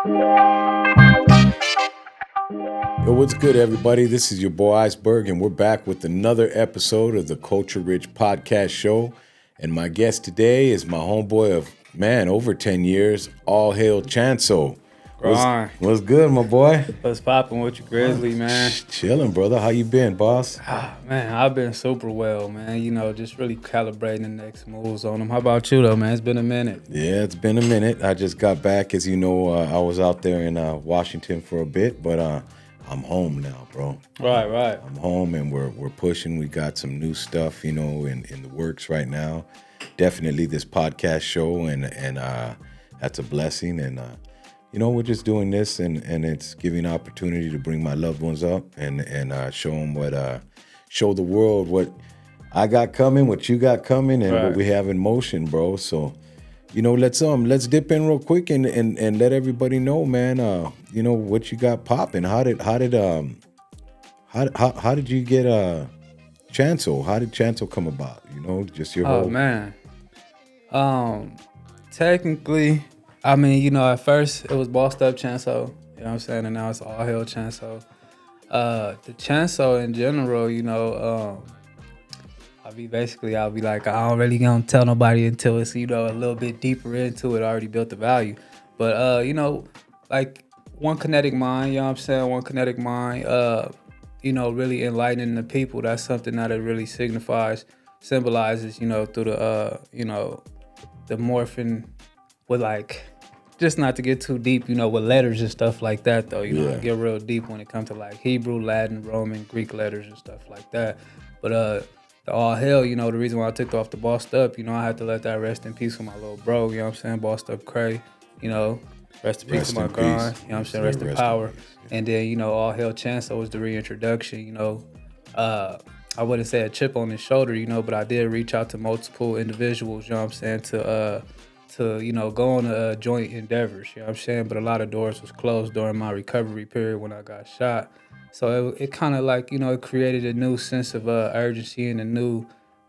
Yo, what's good, everybody? This is your boy IceBerg, and we're back with another episode of the Culture Rich Podcast Show. And my guest today is my homeboy of, over 10 years, all hail Chanso. What's good, my boy? What's poppin' with you, Grizzly, man? Chilling, brother. How you been, boss? Man, I've been super well, man. You know, just really calibrating the next moves on them. How about you, though, man? It's been a minute. Yeah, it's been a minute. I just got back. As you know, I was out there in Washington for a bit, but I'm home now, bro. Right. I'm home, and we're pushing. We got some new stuff, in the works right now. Definitely this podcast show, and that's a blessing. And we're just doing this, and it's giving opportunity to bring my loved ones up and show them show the world what I got coming, what you got coming, and what we have in motion, bro. So, let's dip in real quick and let everybody know, man. What you got popping. How did you get Chanso? How did Chanso come about? Just your whole. Oh man. Technically, I mean, at first it was Bossed Up Chanso, you know what I'm saying, and now it's All Hail Chanso. The Chanso in general, I'll be like, I don't really gonna tell nobody until it's, a little bit deeper into it. I already built the value. But, like one kinetic mind, you know what I'm saying? One kinetic mind, really enlightening the people. That's something that it really symbolizes, through the, the morphing with like, just not to get too deep, with letters and stuff like that, though. I get real deep when it comes to like Hebrew, Latin, Roman, Greek letters and stuff like that. But the All Hell, the reason why I took off the Bossed Up, I had to let that rest in peace with my little bro, you know what I'm saying? Bossed Up Cray, rest in peace with my grind, you know what I'm saying? Rest in power. And then, All Hell Chanso was the reintroduction, I wouldn't say a chip on his shoulder, but I did reach out to multiple individuals, you know what I'm saying, to go on joint endeavors, you know what I'm saying? But a lot of doors was closed during my recovery period when I got shot. So it kind of like, it created a new sense of urgency and a new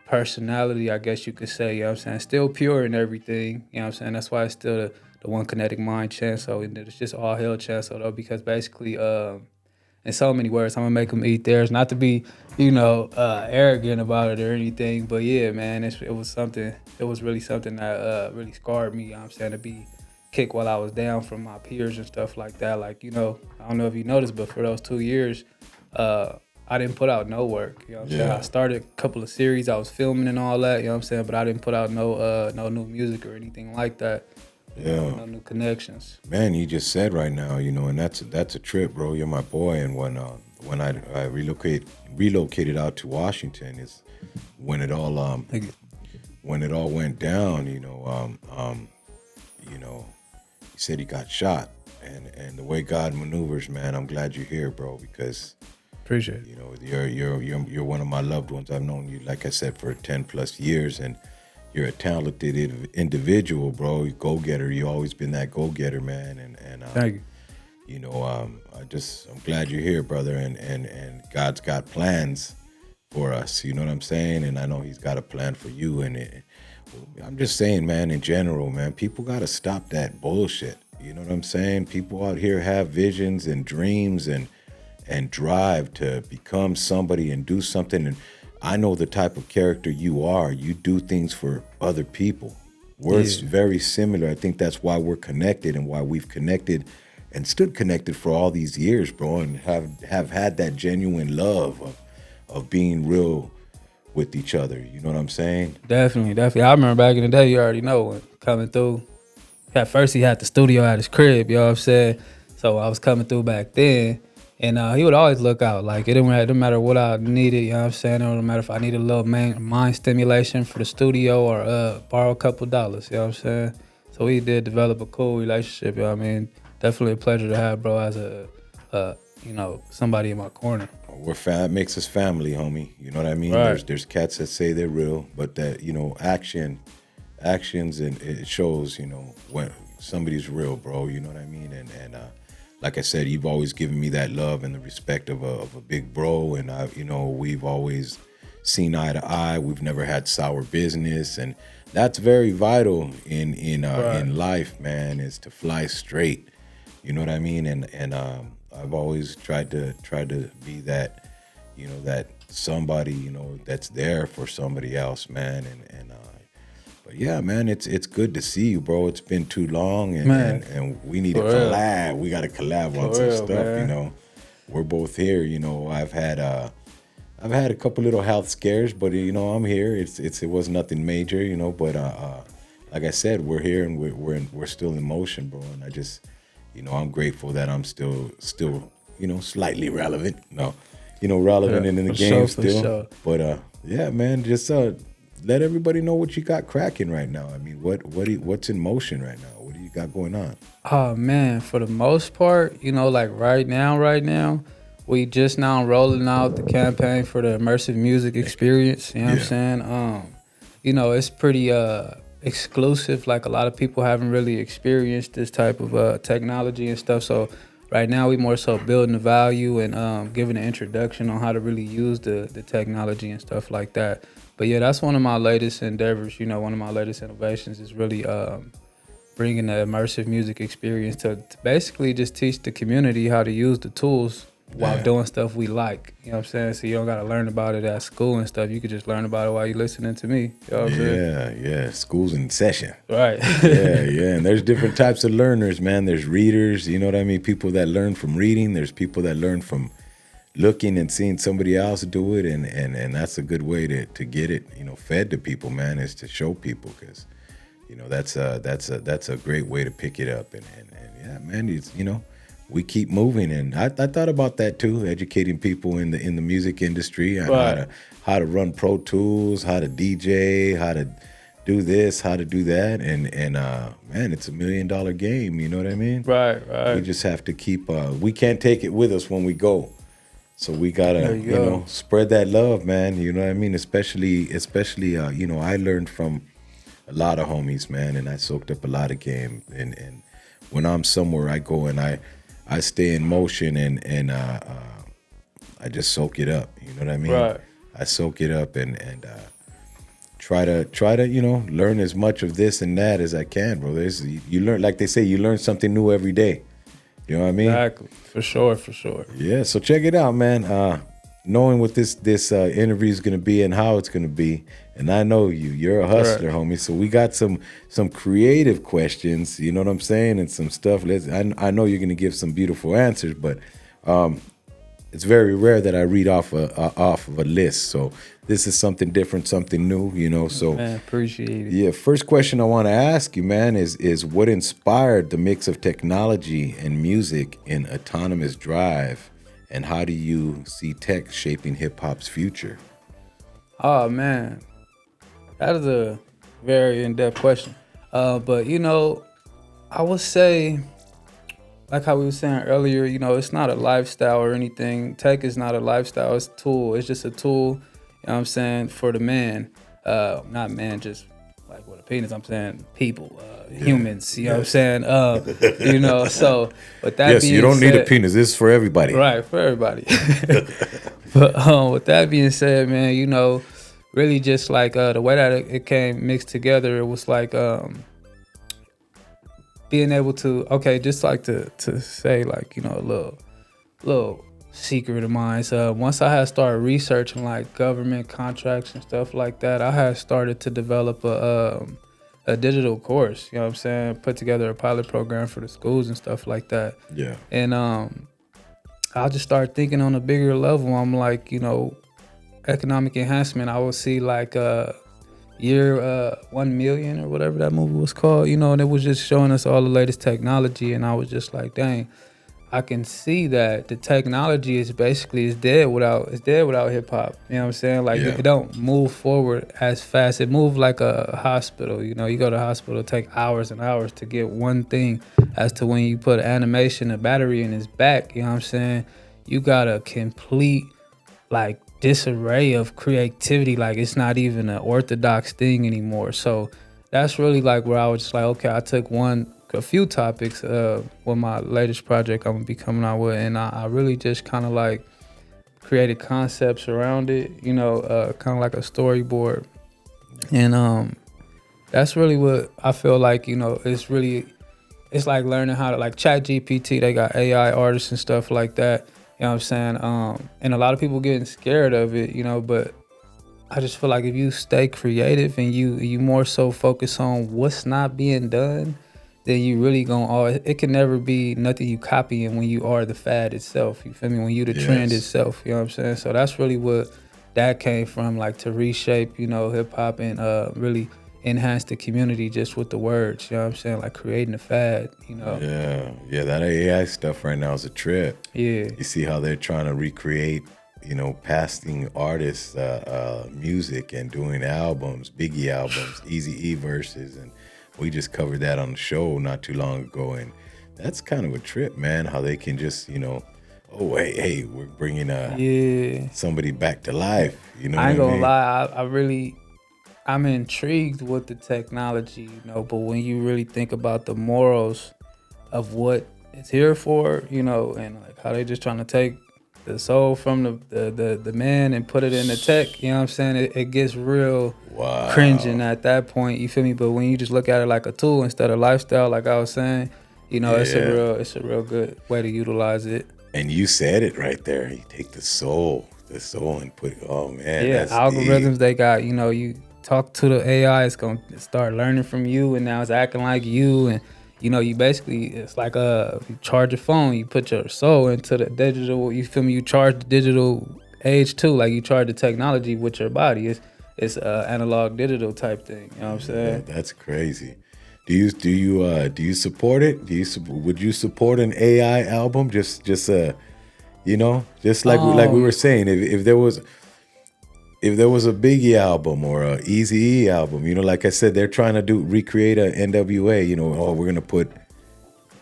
personality, I guess you could say, you know what I'm saying? Still pure and everything, you know what I'm saying? That's why it's still the one kinetic mind Chanso, and it's just All Hell Chanso, though, because basically, in so many words, I'm gonna make them eat theirs. Not to be, arrogant about it or anything, but yeah, man, it was something. It was really something that really scarred me. You know what I'm saying, to be kicked while I was down from my peers and stuff like that. Like, I don't know if you noticed, but for those 2 years, I didn't put out no work. You know what I'm saying? I started a couple of series. I was filming and all that. You know what I'm saying? But I didn't put out no new music or anything like that. Yeah. No new connections. Man, you just said right now, and that's a trip, bro. You're my boy, and when I relocated out to Washington is when it all went down. He said he got shot, and the way God maneuvers, man, I'm glad you're here, bro, because appreciate it. You're one of my loved ones. I've known you, like I said, for 10 plus years, and you're a talented individual, bro. You go-getter. You always been that go-getter, man. And thank you. I'm glad you're here, brother. And God's got plans for us. You know what I'm saying? And I know He's got a plan for you. And I'm just saying, man, in general, man, people got to stop that bullshit. You know what I'm saying? People out here have visions and dreams and drive to become somebody and do something. And I know the type of character you are. You do things for other people. We're very similar. I think that's why we're connected and why we've connected and stood connected for all these years, bro, and have had that genuine love of being real with each other. You know what I'm saying? Definitely. I remember back in the day, you already know, when coming through. At first, he had the studio at his crib, you know what I'm saying? So I was coming through back then. And he would always look out. Like, it didn't matter what I needed, you know what I'm saying? It didn't matter if I needed a little mind stimulation for the studio or borrow a couple dollars, you know what I'm saying? So we did develop a cool relationship, you know what I mean? Definitely a pleasure to have, bro, as somebody in my corner. It makes us family, homie. You know what I mean? Right. There's cats that say they're real, but that, actions, and it shows, when somebody's real, bro, you know what I mean? And like I said, you've always given me that love and the respect of a big bro, and we've always seen eye to eye. We've never had sour business, and that's very vital in life, man. Is to fly straight. You know what I mean? And I've always tried to be that, that somebody, that's there for somebody else, man. And but yeah, man, it's good to see you, bro. It's been too long, and Man, we need to for real. collab. We got to collab on For some real, stuff, man. We're both here, I've had a couple little health scares, but I'm here. It was nothing major, but like I said, we're here and we're still in motion, bro. And I just, I'm grateful that I'm still slightly relevant. No, relevant Yeah, and in the for game sure, for still. sure. But yeah, man, just let everybody know what you got cracking right now. I mean, what's in motion right now? What do you got going on? Oh man, for the most part, like right now, we just now rolling out the campaign for the immersive music experience. You know what I'm Yeah. saying? It's pretty exclusive. Like a lot of people haven't really experienced this type of technology and stuff. So right now we more so building the value and giving an introduction on how to really use the technology and stuff like that. But yeah, that's one of my latest endeavors. One of my latest innovations is really bringing the immersive music experience to basically just teach the community how to use the tools while Yeah. doing stuff we like. You know what I'm saying? So you don't got to learn about it at school and stuff. You could just learn about it while you're listening to me. You know what I'm saying? Yeah. School's in session. Right. Yeah. And there's different types of learners, man. There's readers, you know what I mean? People that learn from reading. There's people that learn from looking and seeing somebody else do it. And that's a good way to get it, fed to people, man, is to show people, because, that's a great way to pick it up. And yeah, man, it's, we keep moving. And I thought about that too, educating people in the music industry on Right. how to run Pro Tools, how to DJ, how to do this, how to do that, and man, it's $1 million game. You know what I mean? Right. We just have to keep. We can't take it with us when we go, so we There gotta, you go. spread that love, man. You know what I mean? Especially, I learned from a lot of homies, man, and I soaked up a lot of game. And when I'm somewhere, I go and I stay in motion, and I just soak it up. You know what I mean? Right. I soak it up and try to learn as much of this and that as I can, bro. You learn, like they say, you learn something new every day. You know what I mean? Exactly. For sure. For sure. Yeah. So check it out, man. Knowing what this interview is gonna be and how it's gonna be, and I know you're a hustler, homie. So we got some creative questions. You know what I'm saying, and some stuff. I know you're gonna give some beautiful answers, but it's very rare that I read off of a list. So this is something different, something new. So Man, appreciate it. yeah, first question I want to ask you, man, is what inspired the mix of technology and music in Autonomous Drive, and how do you see tech shaping hip hop's future? Oh man, that is a very in-depth question. But I would say, like how we were saying earlier, it's not a lifestyle or anything. Tech is not a lifestyle, it's a tool. It's just a tool, what I'm saying, for the man. Not man, just like with a penis, I'm saying people, humans, you know what I'm saying? So with that Yes, being you don't need a said, penis. This is for everybody. right, for everybody. But with that being said, man, really just like the way that it came mixed together, it was like being able to, okay, just like to say, like, a little secret of mine. So once I had started researching like government contracts and stuff like that, I had started to develop a digital course, you know what I'm saying, put together a pilot program for the schools and stuff like that. Yeah. And I just started thinking on a bigger level. I'm like, economic enhancement. I would see like year 1 million or whatever that movie was called, and it was just showing us all the latest technology. And I was just like, dang, I can see that the technology is dead without hip hop. You know what I'm saying? Like Yeah. it don't move forward as fast. It moves like a hospital. You go to the hospital, it take hours and hours to get one thing. As to when you put animation, a battery in his back, you know what I'm saying? You got a complete like disarray of creativity. Like it's not even an orthodox thing anymore. So that's really like where I was just like, okay, I took a few topics with my latest project I'm gonna be coming out with, and I really just kind of like created concepts around it, kind of like a storyboard. And that's really what I feel like, it's really it's like learning how to, like Chat GPT, they got AI artists and stuff like that. You know what I'm saying? And a lot of people getting scared of it, you know, but I just feel like if you stay creative and you more so focus on what's not being done, then you really gonna it can never be nothing you copying when you are the fad itself. You feel me? When you the trend Yes. itself, you know what I'm saying? So that's really what that came from, like to reshape, you know, hip hop and really enhance the community just with the words, you know what I'm saying? Like creating a fad, you know. Yeah, that AI stuff right now is a trip. Yeah. You see how they're trying to recreate, you know, passing artists music and doing albums, Biggie albums, Eazy-E verses, and we just covered that on the show not too long ago, and that's kind of a trip, man, how they can just, you know, oh, hey, we're bringing somebody back to life, you know I ain't what I gonna mean? lie, I'm intrigued with the technology, you know, but when you really think about the morals of what it's here for, you know, and like how they just trying to take the soul from the man and put it in the tech, you know what I'm saying? It gets real cringing at that point, you feel me? But when you just look at it like a tool instead of lifestyle, like I was saying, you know, it's a real good way to utilize it. And you said it right there. You take the soul and put it, oh man, Yeah, that's algorithms deep. they got, you know, you talk to the AI, it's gonna start learning from you, and now it's acting like you, and you know, you basically, it's like you charge a phone, you put your soul into the digital, you feel me? You charge the digital age too, like you charge the technology with your body. It's analog digital type thing. You know what I'm saying? That's crazy. Do you support it? Would you support an AI album? You know, just like we were saying, if there was a Biggie album or a Eazy-E album, you know, like I said, they're trying to recreate a NWA. You know, oh, we're gonna put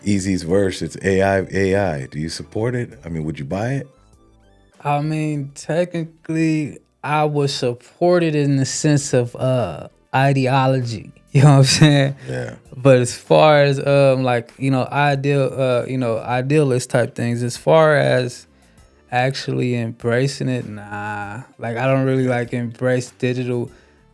Eazy's verse. It's AI. Do you support it? I mean, would you buy it? I mean, technically, I would support it in the sense of ideology. You know what I'm saying? Yeah. But as far as like, you know, idealist type things, as far as actually embracing it, nah. Like I don't really like embrace digital.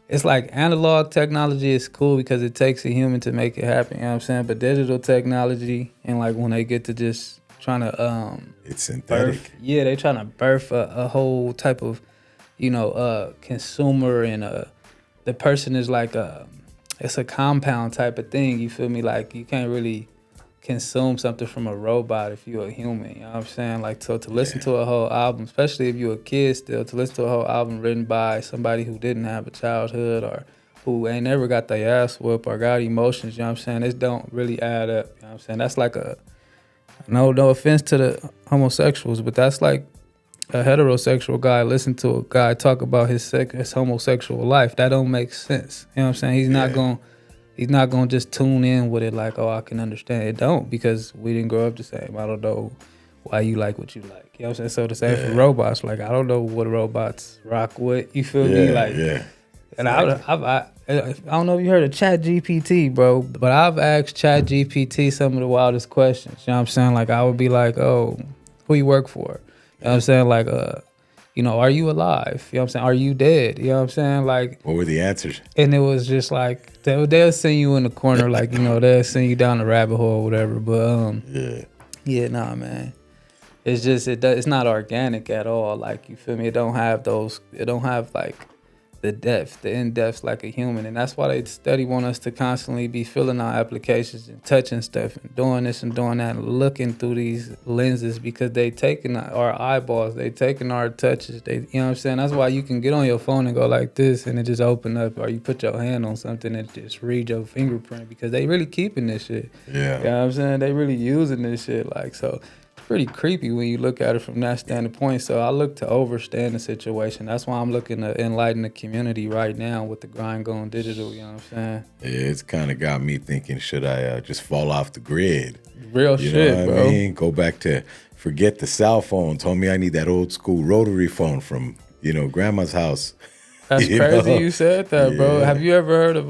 It's like analog technology is cool because it takes a human to make it happen, you know what I'm saying? But digital technology and like when they get to just trying to It's synthetic. they trying to birth a whole type of, you know, consumer, and the person is like it's a compound type of thing, you feel me? Like you can't really consume something from a robot if you're a human, you know what I'm saying? Like to listen to a whole album, especially if you're a kid still, to listen to a whole album written by somebody who didn't have a childhood or who ain't never got their ass whooped or got emotions, you know what I'm saying? This don't really add up, you know what I'm saying? That's like no offense to the homosexuals, but that's like a heterosexual guy listen to a guy talk about his homosexual life. That don't make sense. You know what I'm saying? He's not gonna just tune in with it like, oh, I can understand. It don't, because we didn't grow up the same. I don't know why you like what you like. You know what I'm saying? So the same for robots. Like I don't know what robots rock with. You feel me? Like, and I don't know if you heard of Chat GPT, bro, but I've asked Chat GPT some of the wildest questions. You know what I'm saying? Like I would be like, oh, who you work for? You know what I'm saying? Like, you know, are you alive? You know what I'm saying? Are you dead? You know what I'm saying? Like, What were the answers? and it was just like, they'll send you in the corner, like, you know, they'll send you down the rabbit hole or whatever. But, yeah, nah, man. It's just, it's not organic at all. Like, you feel me? It don't have like the in-depth like a human. And that's why they study want us to constantly be filling out applications and touching stuff and doing this and doing that and looking through these lenses, because they taking our eyeballs, they taking our touches, you know what I'm saying? That's why you can get on your phone and go like this and it just open up, or you put your hand on something and just read your fingerprint, because they really keeping this shit. Yeah. You know what I'm saying? They really using this shit. Like, so pretty creepy when you look at it from that standpoint. So I look to overstand the situation. That's why I'm looking to enlighten the community right now with the grind going digital. You know what I'm saying? Yeah, it's kind of got me thinking, should I just fall off the grid? Real You shit, know what bro. I mean? Go back to forget the cell phone. Told me I need that old school rotary phone from, you know, grandma's house. That's You crazy know? you said that, bro. Yeah. Have you ever heard of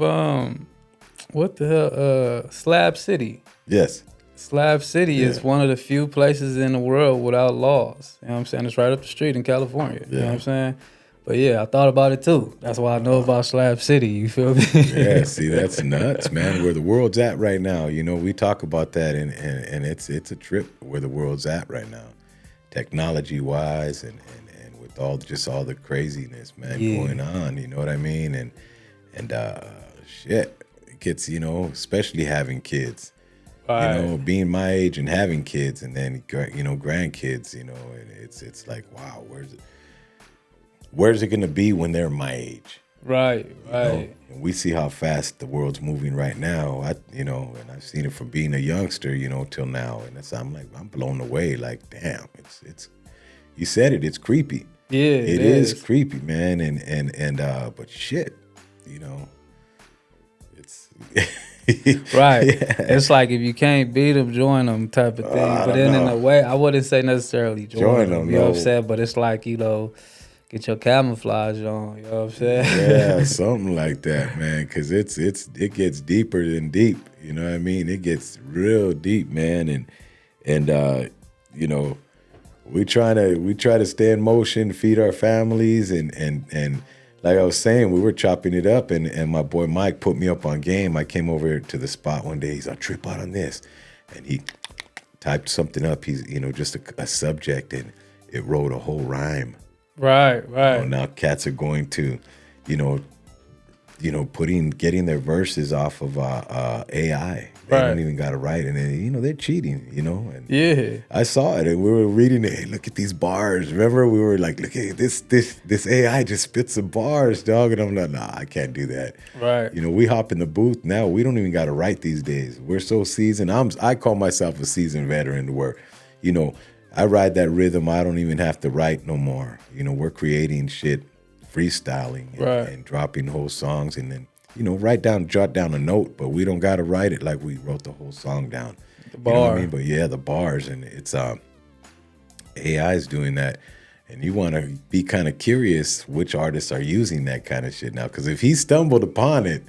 what the hell, Slab City? Yes. Slab City is one of the few places in the world without laws. You know what I'm saying? It's right up the street in California. You know what I'm saying? But yeah, I thought about it too. That's why I know about Slab City. You feel me? Yeah, see, that's nuts, man. Where the world's at right now, we talk about that, and it's a trip where the world's at right now, technology wise, and with all the craziness, man, going on. You know what I mean? And shit, it gets, especially having kids. Right. Being my age and having kids, and then grandkids. And it's like, wow, where's it gonna be when they're my age? Right. And we see how fast the world's moving right now. And I've seen it from being a youngster, till now, and I'm blown away. Like, damn, it's you said it. It's creepy. Yeah, it is creepy, man. And but shit, it's. Right. Yeah. It's like if you can't beat them, join them type of thing. But then in a way, I wouldn't say necessarily join them. You know what I'm saying? But it's like, get your camouflage on. You know what I'm saying? Yeah, something like that, man. Because it gets deeper than deep. You know what I mean? It gets real deep, man. And we try to stay in motion, feed our families, and like I was saying, we were chopping it up, and my boy Mike put me up on game. I came over to the spot one day. He's like, trip out on this, and he typed something up. He's just a subject, and it wrote a whole rhyme. Right. Now cats are going to, getting their verses off of AI. They don't even got to write, and then they're cheating. And yeah, I saw it, and we were reading it. Hey, look at these bars. Remember, we were like, look at this AI just spits some bars, dog. And I'm like, nah, I can't do that. Right. We hop in the booth now. We don't even got to write these days. We're so seasoned. I call myself a seasoned veteran, where, I ride that rhythm. I don't even have to write no more. We're creating shit, freestyling, and dropping whole songs, and then jot down a note, but we don't got to write it like we wrote the whole song down. The bar. You know what I mean? But yeah, the bars, and it's AI is doing that, and you want to be kind of curious which artists are using that kind of shit now, because if he stumbled upon it,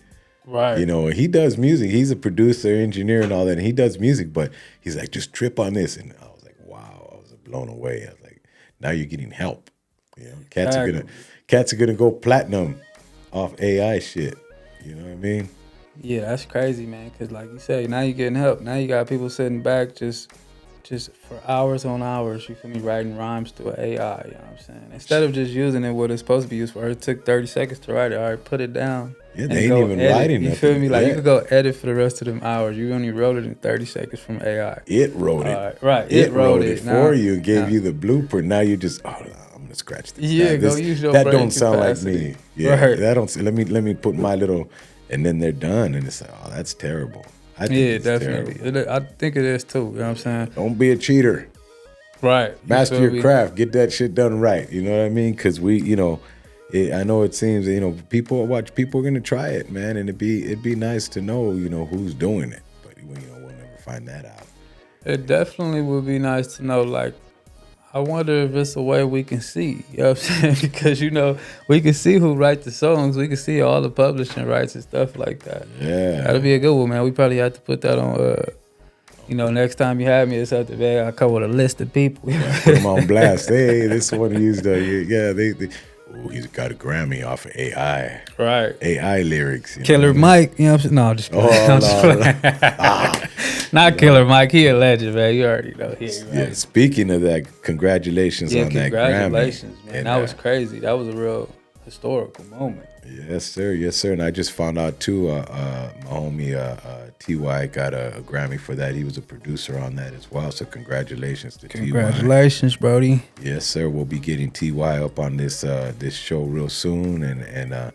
right? He does music. He's a producer, engineer, and all that, and he does music, but he's like, just trip on this, and I was like, wow, I was blown away. I was like, now you're getting help. Cats are gonna go platinum off AI shit. You know what I mean? Yeah, that's crazy, man. Because like you say, now you're getting help. Now you got people sitting back just for hours on hours, you feel me, writing rhymes to an AI, you know what I'm saying? Instead of just using it what it's supposed to be used for. It took 30 seconds to write it. All right, put it down. Yeah, they ain't even writing nothing. You feel me? Like, you could go edit for the rest of them hours. You only wrote it in 30 seconds from AI. It wrote it. Right. It wrote it for you and gave you the blueprint. Now you just, I'm going to scratch this. Yeah, go use your that brain don't sound capacity. like me. Yeah, right. That don't. Let me put my little, and then they're done, and it's like, oh, that's terrible. I think it's definitely. terrible. I think it is too. You know what I'm saying? Don't be a cheater. Right. Master your craft. Get that shit done right. You know what I mean? Because I know it seems people are going to try it, man, and it'd be nice to know who's doing it, but we'll never find that out. It definitely would be nice to know. Like, I wonder if it's a way we can see. You know what I'm saying? Because we can see who write the songs. We can see all the publishing rights and stuff like that. Yeah, that'll be a good one, man. We probably have to put that on. Next time you have me, it's up to me. I come with a list of people. Put them on blast. Hey, this one used they. Oh, he's got a Grammy off of AI. Right. AI lyrics. Killer Mike. You know what I'm saying? No, I'm just playing. Not Killer Mike. He a legend, man. You already know he. Yeah. Speaking of that, congratulations on that Grammy. Congratulations, man. That was crazy. That was a real historical moment. Yes, sir. Yes, sir. And I just found out too. My homie Ty got a Grammy for that. He was a producer on that as well. So congratulations to Ty. Congratulations, Brody. Yes, sir. We'll be getting Ty up on this show real soon. And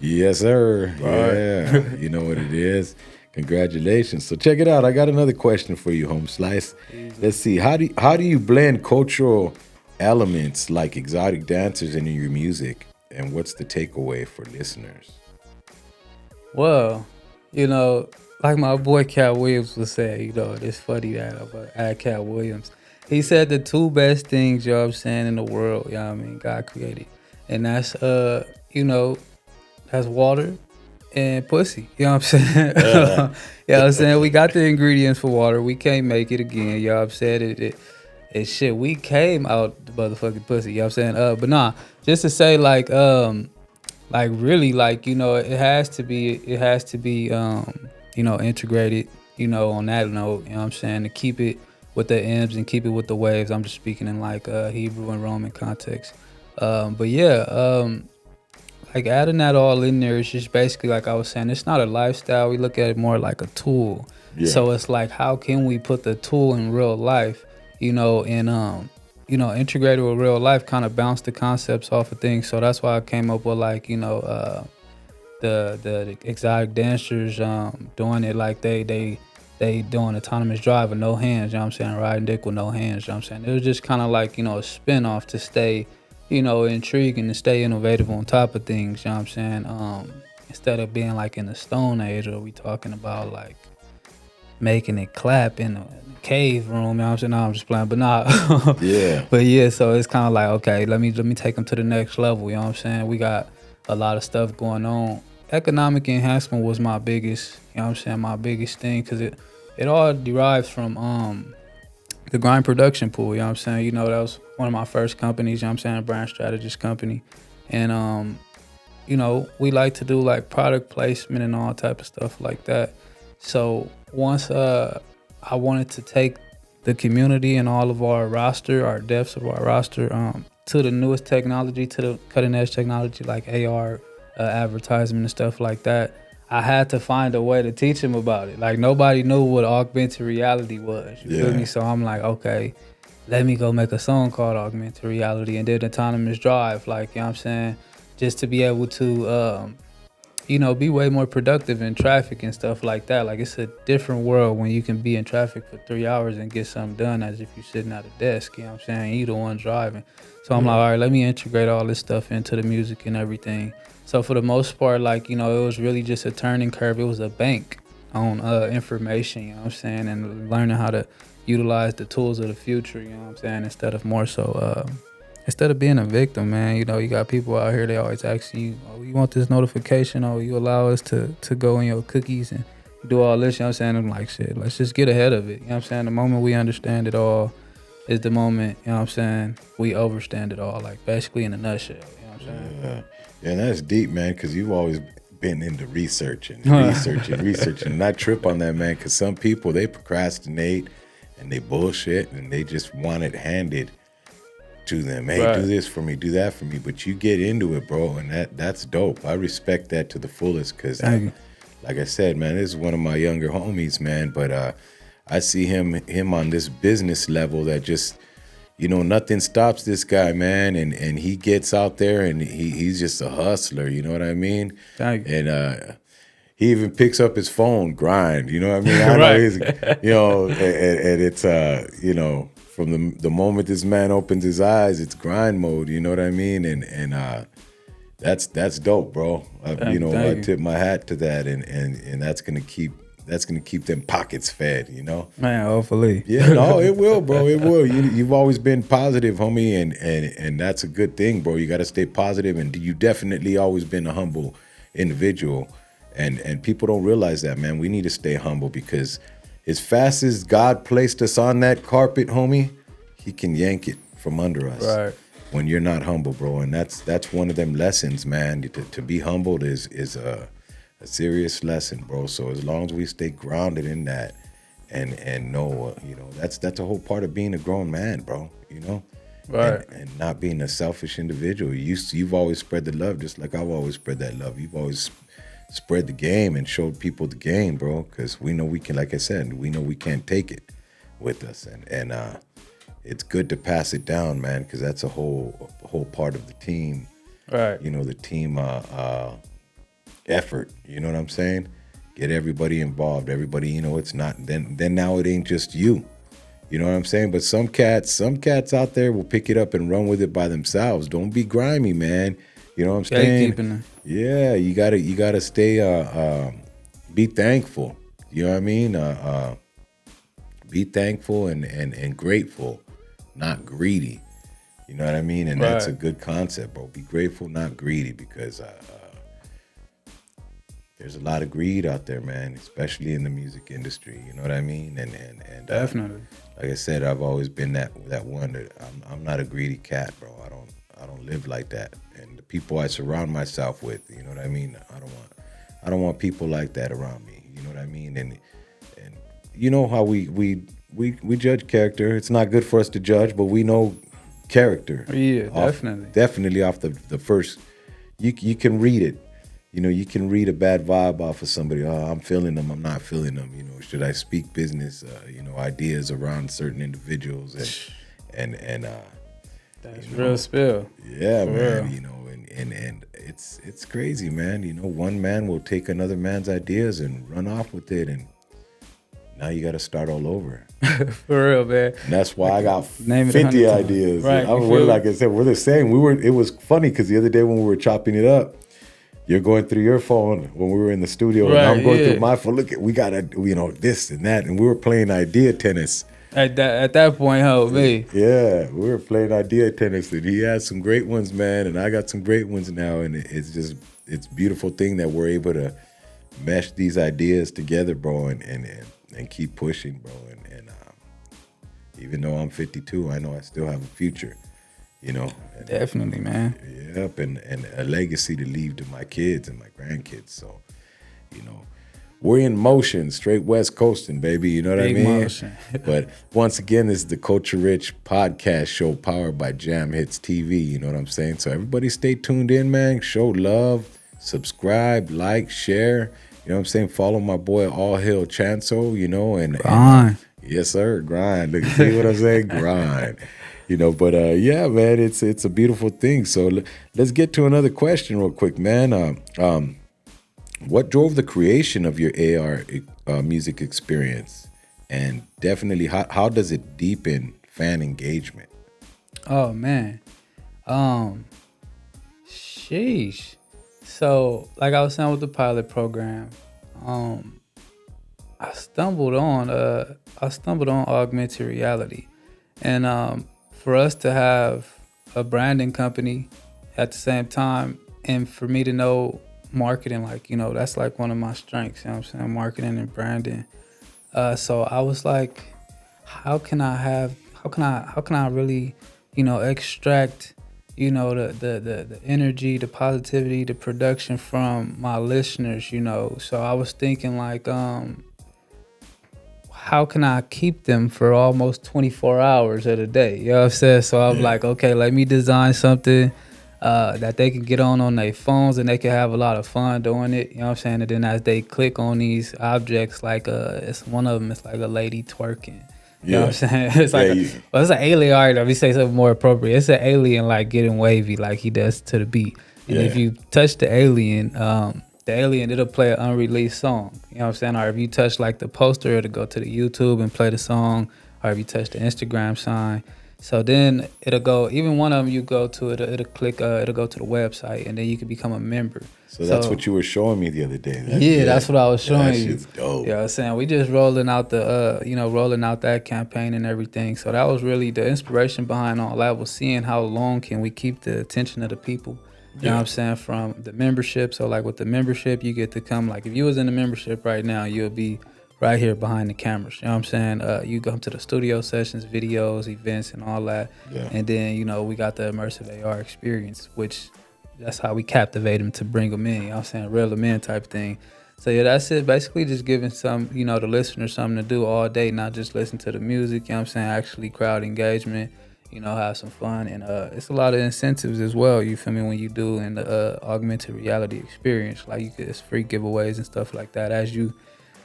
yes, sir. Right. Yeah, you know what it is. Congratulations. So check it out. I got another question for you, Home Slice. Easy. Let's see. How do you blend cultural elements like exotic dancers into your music? And what's the takeaway for listeners? Well, like my boy Cat Williams would say, it's funny that I'm gonna add Cat Williams. He said the two best things, you know what I'm saying, in the world, you know what I mean, God created. And that's that's water and pussy. You know what I'm saying? You know what I'm saying? We got the ingredients for water. We can't make it again. You know what I'm saying? and shit, we came out the motherfucking pussy. You know what I'm saying? But nah, just to say like really, like, you know, it has to be you know, integrated, you know, on that note, you know what I'm saying, to keep it with the M's and keep it with the waves. I'm just speaking in like Hebrew and Roman context. But yeah, like adding that all in there is just basically, like I was saying, it's not a lifestyle. We look at it more like a tool. Yeah. So it's like, how can we put the tool in real life, you know, and you know, integrate it with real life, kind of bounce the concepts off of things. So that's why I came up with, like, you know, the exotic dancers doing it like they doing autonomous drive with no hands, you know what I'm saying, riding dick with no hands, you know what I'm saying. It was just kind of like, you know, a spin-off to stay, you know, intriguing, to stay innovative on top of things, you know what I'm saying. Instead of being like in the Stone Age, or we talking about like making it clap in the cave room, you know what I'm saying. No, I'm just playing, but nah. Yeah. But yeah, so it's kind of like, okay, let me take them to the next level, you know what I'm saying. We got a lot of stuff going on. Economic enhancement was my biggest, you know what I'm saying, my biggest thing, because it all derives from the grind production pool, you know what I'm saying. You know, that was one of my first companies, you know what I'm saying, a brand strategist company. And you know, we like to do like product placement and all type of stuff like that. So once I wanted to take the community and all of our roster, our depths of our roster, to the newest technology, to the cutting edge technology like AR, advertisement and stuff like that, I had to find a way to teach them about it. Like, nobody knew what augmented reality was. You feel me? So I'm like, okay, let me go make a song called Augmented Reality and did autonomous drive. Like, you know what I'm saying? Just to be able to, you know, be way more productive in traffic and stuff like that. Like, it's a different world when you can be in traffic for 3 hours and get something done as if you're sitting at a desk, you know what I'm saying? You the one driving. So I'm like, all right, let me integrate all this stuff into the music and everything. So for the most part, like, you know, it was really just a turning curve. It was a bank on information, you know what I'm saying? And learning how to utilize the tools of the future, you know what I'm saying? Instead of being a victim, man, you know, you got people out here, they always ask you, oh, you want this notification? Oh, you allow us to go in your cookies and do all this, you know what I'm saying? I'm like, shit, let's just get ahead of it. You know what I'm saying? The moment we understand it all is the moment, you know what I'm saying, we overstand it all, like basically in a nutshell, you know what I'm saying? Yeah, that's deep, man, because you've always been into researching. And I trip on that, man, because some people, they procrastinate and they bullshit and they just want it handed to them. Hey, Right. do this for me, do that for me. But you get into it, bro, and that's dope. I respect that to the fullest, because Thank you. like I said, man, this is one of my younger homies, man, but I see him on this business level that just, you know, nothing stops this guy, man, and he gets out there and he's just a hustler, you know what I mean? Thank you. And he even picks up his phone, grind, you know what I mean? I know Right. he's, you know, and it's, you know, from the moment this man opens his eyes, it's grind mode, you know what I mean? And that's dope, bro. You know, I tip my hat to that, and that's gonna keep them pockets fed, you know. Man, hopefully. Yeah, no, it will, bro. It will. You've always been positive, homie, and that's a good thing, bro. You got to stay positive, and you definitely always been a humble individual, and people don't realize that, man. We need to stay humble, because as fast as God placed us on that carpet, homie, He can yank it from under us. Right. When you're not humble, bro, and that's one of them lessons, man. To be humbled is a serious lesson, bro. So as long as we stay grounded in that, and know, you know, that's a whole part of being a grown man, bro. You know, Right. and not being a selfish individual. You've always spread the love, just like I've always spread that love. You've always spread the game and showed people the game, bro. Because we know we can, like I said, we know we can't take it with us, and it's good to pass it down, man, because that's a whole part of the team. Right. You know, the team effort. You know what I'm saying? Get everybody involved. Everybody, you know, it's not then now it ain't just you. You know what I'm saying? But some cats out there will pick it up and run with it by themselves. Don't be grimy, man. You know what I'm saying? Gatekeeping. Yeah, you gotta stay be thankful. You know what I mean? Be thankful and grateful, not greedy. You know what I mean? And that's a good concept, bro. Be grateful, not greedy, because there's a lot of greed out there, man, especially in the music industry. You know what I mean? And Definitely. like I said, I've always been that one that I'm not a greedy cat, bro. I don't live like that. And the people I surround myself with, you know what I mean? I don't want people like that around me. You know what I mean? And you know how we judge character. It's not good for us to judge, but we know character. Yeah, definitely. Definitely off the first. You can read it. You know, you can read a bad vibe off of somebody. Oh, I'm feeling them. I'm not feeling them. You know, should I speak business? Ideas around certain individuals and That's real spill. yeah, For man. real. You know, and it's crazy, man. You know, one man will take another man's ideas and run off with it, and now you got to start all over. For real, man. And that's why I got Name it 50 100 times. ideas. Right, you We're feel like me? I said, we're the same. It was funny because the other day when we were chopping it up, you're going through your phone when we were in the studio, and I'm Right, going yeah. through my phone. Look, we got this and that, and we were playing idea tennis. At that point, me. Yeah, we were playing idea tennis, and he had some great ones, man, and I got some great ones now, and it's a beautiful thing that we're able to mesh these ideas together, bro, and keep pushing, bro, and even though I'm 52, I know I still have a future, you know. And, Definitely, man. yep, and a legacy to leave to my kids and my grandkids. So, you know, we're in motion, straight West Coasting, baby. You know what Big I mean? motion. But once again, this is the Culture Rich podcast show powered by Jamhits TV. You know what I'm saying? So everybody stay tuned in, man. Show love, subscribe, like, share. You know what I'm saying? Follow my boy All Hill Chanso, you know, and Grind. yes, sir, grind. Look, see what I'm saying? Grind. You know, but yeah, man, it's a beautiful thing. So let's get to another question real quick, man. What drove the creation of your AR music experience, and definitely how does it deepen fan engagement? Oh man. Sheesh. So, like I was saying with the pilot program, I stumbled on augmented reality, and for us to have a branding company at the same time, and for me to know marketing, like that's like one of my strengths. You know what I'm saying? Marketing and branding. So I was like, how can I really, extract, the energy, the positivity, the production from my listeners, So I was thinking like, how can I keep them for almost 24 hours of the day? You know what I'm saying? So I'm like, okay, let me design something that they can get on their phones, and they can have a lot of fun doing it. You know what I'm saying? And then as they click on these objects, like it's one of them, it's like a lady twerking. You know what I'm saying? It's like it's an alien. All right, let me say something more appropriate. It's an alien like getting wavy like he does to the beat. And if you touch the alien, it'll play an unreleased song. You know what I'm saying? Or if you touch like the poster, it'll go to the YouTube and play the song. Or if you touch the Instagram sign. So then it'll go, even one of them you go to, it'll click, it'll go to the website, and then you can become a member. So that's what you were showing me the other day. That's what I was showing that you. Shit's dope. You know what I'm saying? We just rolling out rolling out that campaign and everything. So that was really the inspiration behind all that, was seeing how long can we keep the attention of the people. You know what I'm saying? From the membership. So like with the membership, you get to come, like if you was in the membership right now, you'll be right here behind the cameras. You know what I'm saying? You come to the studio sessions, videos, events, and all that. Yeah. And then, we got the immersive AR experience, which that's how we captivate them to bring them in. You know what I'm saying? Reel them in type thing. So yeah, that's it. Basically just giving some, the listener something to do all day, not just listen to the music. You know what I'm saying? Actually crowd engagement, have some fun. And it's a lot of incentives as well, you feel me, when you do in the augmented reality experience. Like it's free giveaways and stuff like that as you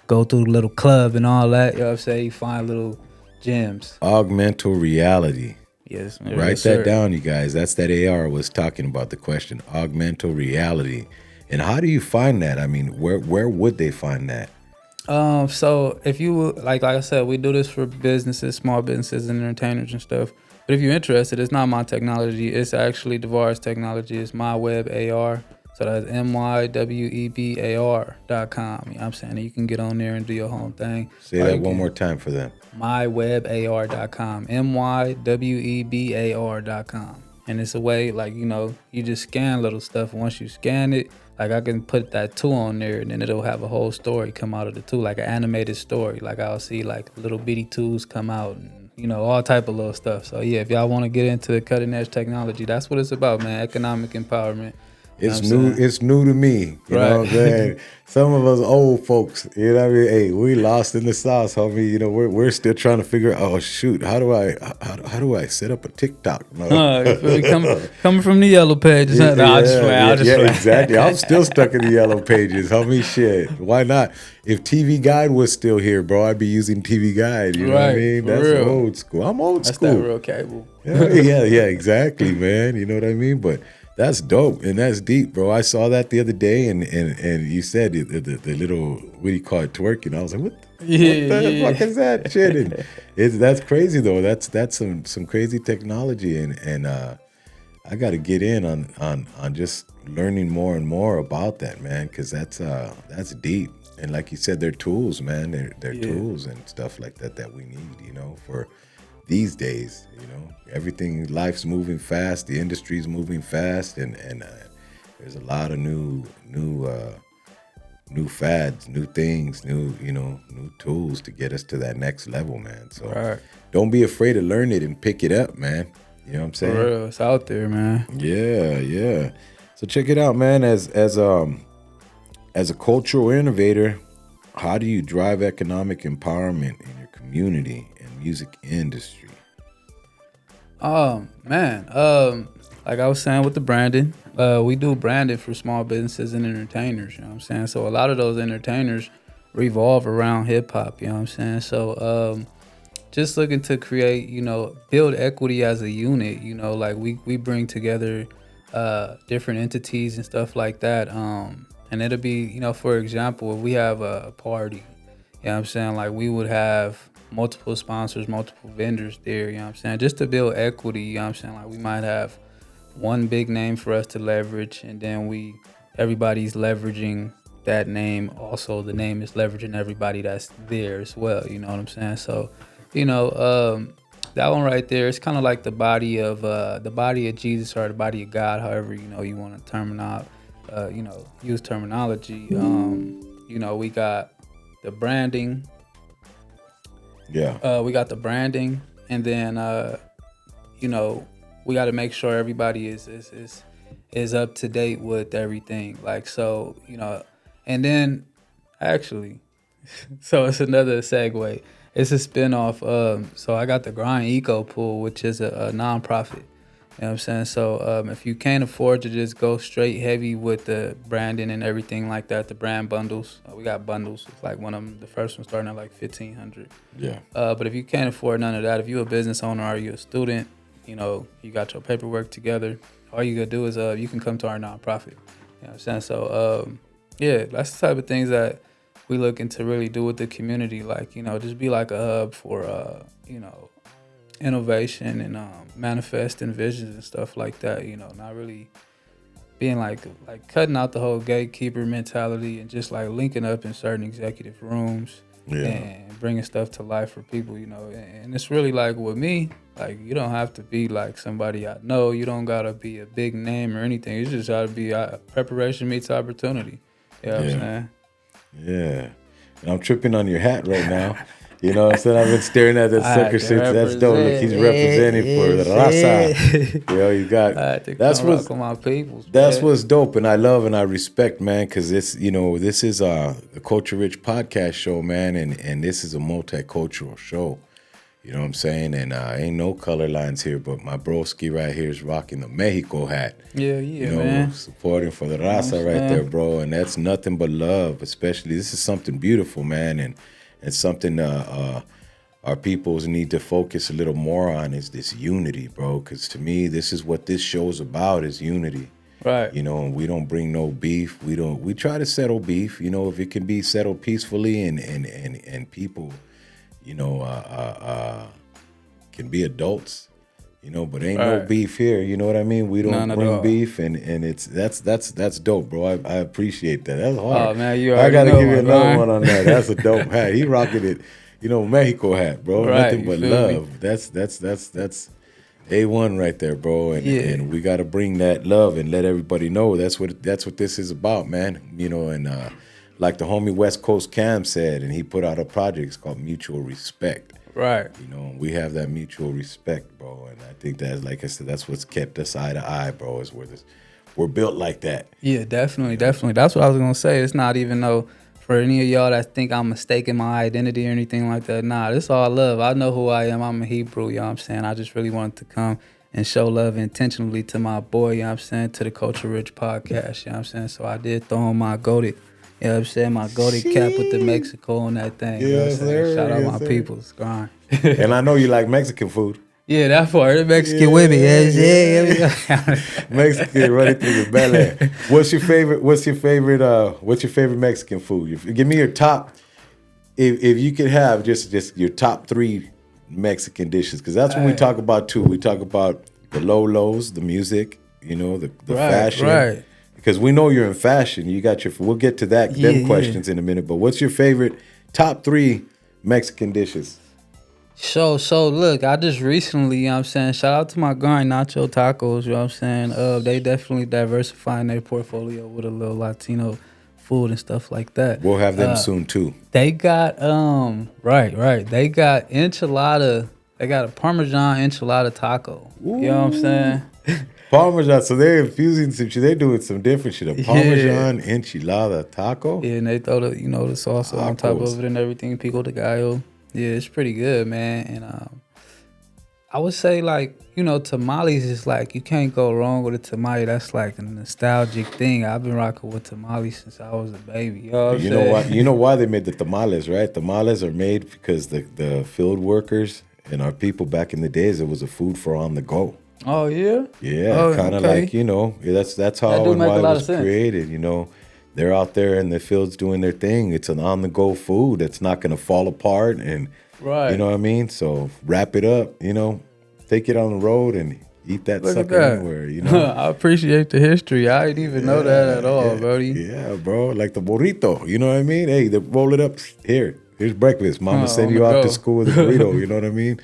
go through the little club and all that. You know what I'm saying? You find little gems. Augmented reality. Yes, Write that down, you guys. That's that AR was talking about, the question. Augmented reality. And how do you find that? I mean, where would they find that? So if you like I said, we do this for businesses, small businesses, and entertainers and stuff. But if you're interested, it's not my technology. It's actually Devar's technology. It's my web AR. So that's mywebar.com. You know what I'm saying? And you can get on there and do your own thing. Say that one more time for them. mywebar.com. mywebar.com. And it's a way, like, you just scan little stuff. Once you scan it, like I can put that tool on there, and then it'll have a whole story come out of the tool, like an animated story. Like I'll see like little bitty tools come out, and all type of little stuff. So yeah, if y'all want to get into the cutting edge technology, that's what it's about, man. Economic empowerment. It's new. It's new to me. You know what I'm saying? Some of us old folks, you know what I mean? Hey, we lost in the sauce, homie. You know, we're still trying to figure out, oh shoot, how do I set up a TikTok? No. Coming from the yellow pages. Yeah, exactly. I'm still stuck in the yellow pages, homie. Shit. Why not? If TV Guide was still here, bro, I'd be using TV Guide. You know what I mean? That's real. Old school. I'm old school. That's that real cable. Yeah, exactly, man. You know what I mean? But that's dope and that's deep, bro. I saw that the other day, and you said the little, what do you call it, twerking. I was like, what the fuck is that shit? And that's crazy though. That's some crazy technology, and I got to get in on just learning more and more about that, man, because that's deep. And like you said, they're tools, man. They're tools and stuff like that we need, for these days. Everything, life's moving fast, the industry's moving fast, and there's a lot of new fads, new things, new tools to get us to that next level, man. So don't be afraid to learn it and pick it up, man. You know what I'm saying? For real, it's out there, man. Yeah. So check it out, man. As a cultural innovator, how do you drive economic empowerment in your community and music industry? Man, like I was saying with the branding, we do branding for small businesses and entertainers, you know what I'm saying? So a lot of those entertainers revolve around hip hop, you know what I'm saying? So just looking to create, build equity as a unit, like we bring together different entities and stuff like that. And it'll be, for example, if we have a party, you know what I'm saying? Like we would have multiple sponsors, multiple vendors there, you know what I'm saying? Just to build equity, you know what I'm saying? Like we might have one big name for us to leverage, and then everybody's leveraging that name. Also, the name is leveraging everybody that's there as well, you know what I'm saying? So, that one right there, it's kind of like the body of Jesus, or the body of God, however, you want to use terminology. We got the branding. Yeah. We got the branding, and then we got to make sure everybody is up to date with everything. Like, so, and then actually, so it's another segue. It's a spinoff. So I got the Grind Eco Pool, which is a nonprofit. You know what I'm saying? So if you can't afford to just go straight heavy with the branding and everything like that, the brand bundles, we got bundles. It's like one of them, the first one starting at like $1,500. Yeah. But if you can't afford none of that, if you're a business owner or you're a student, you got your paperwork together, all you gotta do is you can come to our nonprofit. You know what I'm saying? So that's the type of things that we looking to really do with the community. Like, just be like a hub for innovation and manifesting visions and stuff like that. Not really being like cutting out the whole gatekeeper mentality, and just like linking up in certain executive rooms and bringing stuff to life for people. And it's really like with me, like you don't have to be like somebody I know. You don't gotta be a big name or anything. You just gotta be preparation meets opportunity. You know what I'm saying? Yeah. And I'm tripping on your hat right now. You know what I'm saying? I've been staring at that sucker since. That's dope. Look, he's representing for the raza. You got that's what's dope, and I love and I respect, man, because this is the Culture Rich podcast show, man, and this is a multicultural show. You know what I'm saying? And ain't no color lines here, but my broski right here is rocking the Mexico hat. Yeah, man. Supporting for the raza right there, bro. And that's nothing but love, especially. This is something beautiful, man, and something our peoples need to focus a little more on is this unity, bro. Because to me, this is what this show's about, is unity. Right. And we don't bring no beef. We try to settle beef, if it can be settled peacefully and people, can be adults, but ain't no beef here. You know what I mean? We don't bring beef, and that's dope, bro. I appreciate that. That's hard. Oh man, I gotta give you another one on that. That's a dope hat. He rocking it, Mexico hat, bro. Right, nothing but love. Me? That's A1 right there, bro. And we gotta bring that love and let everybody know that's what this is about, man. And like the homie West Coast Cam said, and he put out a project. It's called Mutual Respect. Right. You know, we have that mutual respect, bro. And I think that's, like I said, that's what's kept us eye to eye, bro. Is we're built like that. Yeah, definitely, definitely. That's what I was gonna say. It's not even though for any of y'all that think I'm mistaking my identity or anything like that. Nah, this all love. I know who I am. I'm a Hebrew, you know what I'm saying? I just really wanted to come and show love intentionally to my boy, you know what I'm saying, to the Culture Rich podcast, you know what I'm saying? So I did throw on my goated, you know what I'm saying, my goated cap with the Mexico on that thing. You know what I'm saying? Sir. Shout out Yes, my sir. peoples, grind. And I know you like Mexican food. Yeah, that part, the Mexican women, yeah. Mexican running through the belly. What's your favorite Mexican food? Give me your top. If you could have just your top 3 Mexican dishes, because that's what we talk about too. We talk about the lolos, the music, you know, the fashion. Right. Because we know you're in fashion. You got your. We'll get to them questions in a minute. But what's your favorite top 3 Mexican dishes? So look, I just recently, you know what I'm saying, shout out to my grind Nacho Tacos, you know what I'm saying? They definitely diversifying their portfolio with a little Latino food and stuff like that. We'll have them soon too. They got right. They got enchilada. They got a Parmesan enchilada taco. Ooh. You know what I'm saying? Parmesan, so they're infusing some shit. They're doing some different shit. A Parmesan enchilada taco. Yeah, and they throw the the salsa on top of it and everything. Pico de gallo. Yeah, it's pretty good, man. And I would say, like, tamales is like, you can't go wrong with a tamale. That's like a nostalgic thing. I've been rocking with tamales since I was a baby. You know what I'm saying? You know why they made the tamales, right? Tamales are made because the field workers and our people back in the days, it was a food for on the go. Oh, yeah? Yeah, kind of like, that's how and why it was created, They're out there in the fields doing their thing. It's an on-the-go food. It's not going to fall apart, and right. You know what I mean? So wrap it up, take it on the road and eat that sucker anywhere, I appreciate the history. I didn't even know that at all, Brody. Yeah, bro. Like the burrito, you know what I mean? Hey, roll it up. Here's breakfast. Mama send you off to school with a burrito, you know what I mean?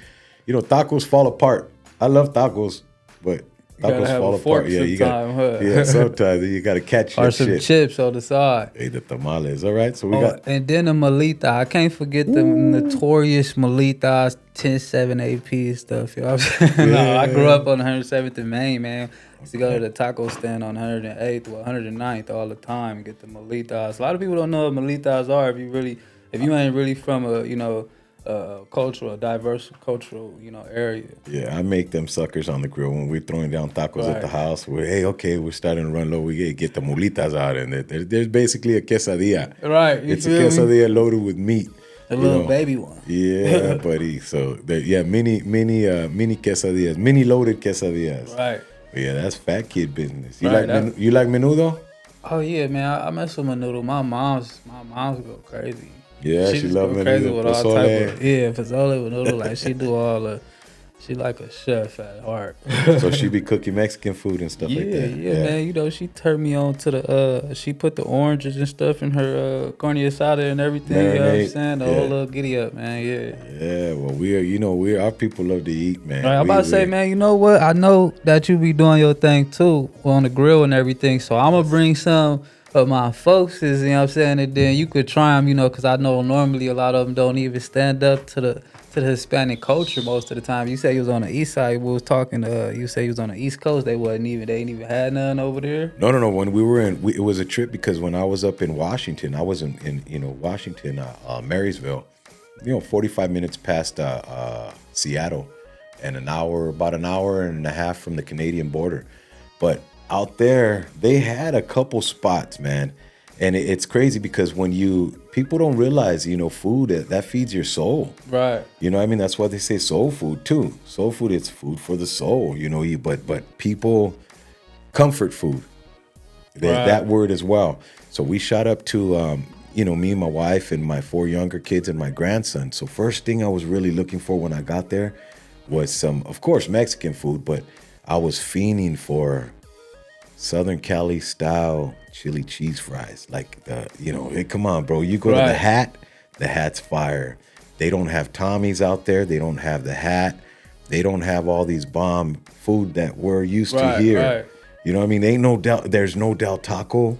Tacos fall apart. I love tacos, but tacos fall apart. Yeah, you got. Yeah, sometimes you got to catch your shit. Or some chips on the side. Hey, the tamales. All right, so we got. And then the molita. I can't forget the notorious molitas, 10, 7, 8P stuff. You know what I'm saying? No, I grew up on 107th and Main, man. Used to go to the taco stand on 108th or 109th all the time and get the molitas. A lot of people don't know what molitas are if you ain't really from a diverse cultural, area. Yeah, I make them suckers on the grill when we're throwing down tacos at the house. We're starting to run low. We get the molitas out, and there's basically a quesadilla. Right, it's a quesadilla loaded with meat. A little baby one. Yeah, buddy. So mini quesadillas, mini loaded quesadillas. Right. Yeah, that's fat kid business. You like menudo? Oh yeah, man. I mess with menudo. My mom's go crazy. Yeah, she love menudo. Crazy with all type of pozole, menudo. Like she do all the. She like a chef at heart. So she be cooking Mexican food and stuff like that. Yeah, man. She turned me on to the. She put the oranges and stuff in her carne asada and everything. Marinade. You know what I'm saying? The whole little giddy up, man. Yeah. Yeah. Well, our people love to eat, man. Right, I'm about to say, man. You know what? I know that you be doing your thing too on the grill and everything. So I'm gonna bring some of my folks, you know what I'm saying, and then you could try them, because I know normally a lot of them don't even stand up to the Hispanic culture most of the time. You say you was on the east side. We was talking. You say you was on the east coast. They ain't even had none over there. No. When we were it was a trip because when I was up in Washington, I was in Washington, Marysville, 45 minutes past Seattle, and about an hour and a half from the Canadian border, but. Out there, they had a couple spots, man, and it's crazy because people don't realize, food that feeds your soul, right? That's why they say soul food too. Soul food, it's food for the soul, but people comfort food, that word as well. So we shot up to, me and my wife and my 4 younger kids and my grandson. So first thing I was really looking for when I got there was some, of course, Mexican food, but I was fiending for Southern Cali style chili cheese fries. Like hey, come on, bro. You go to the Hat's fire. They don't have Tommy's out there. They don't have the Hat. They don't have all these bomb food that we're used to here. Right. You know what I mean? There's no Del Taco.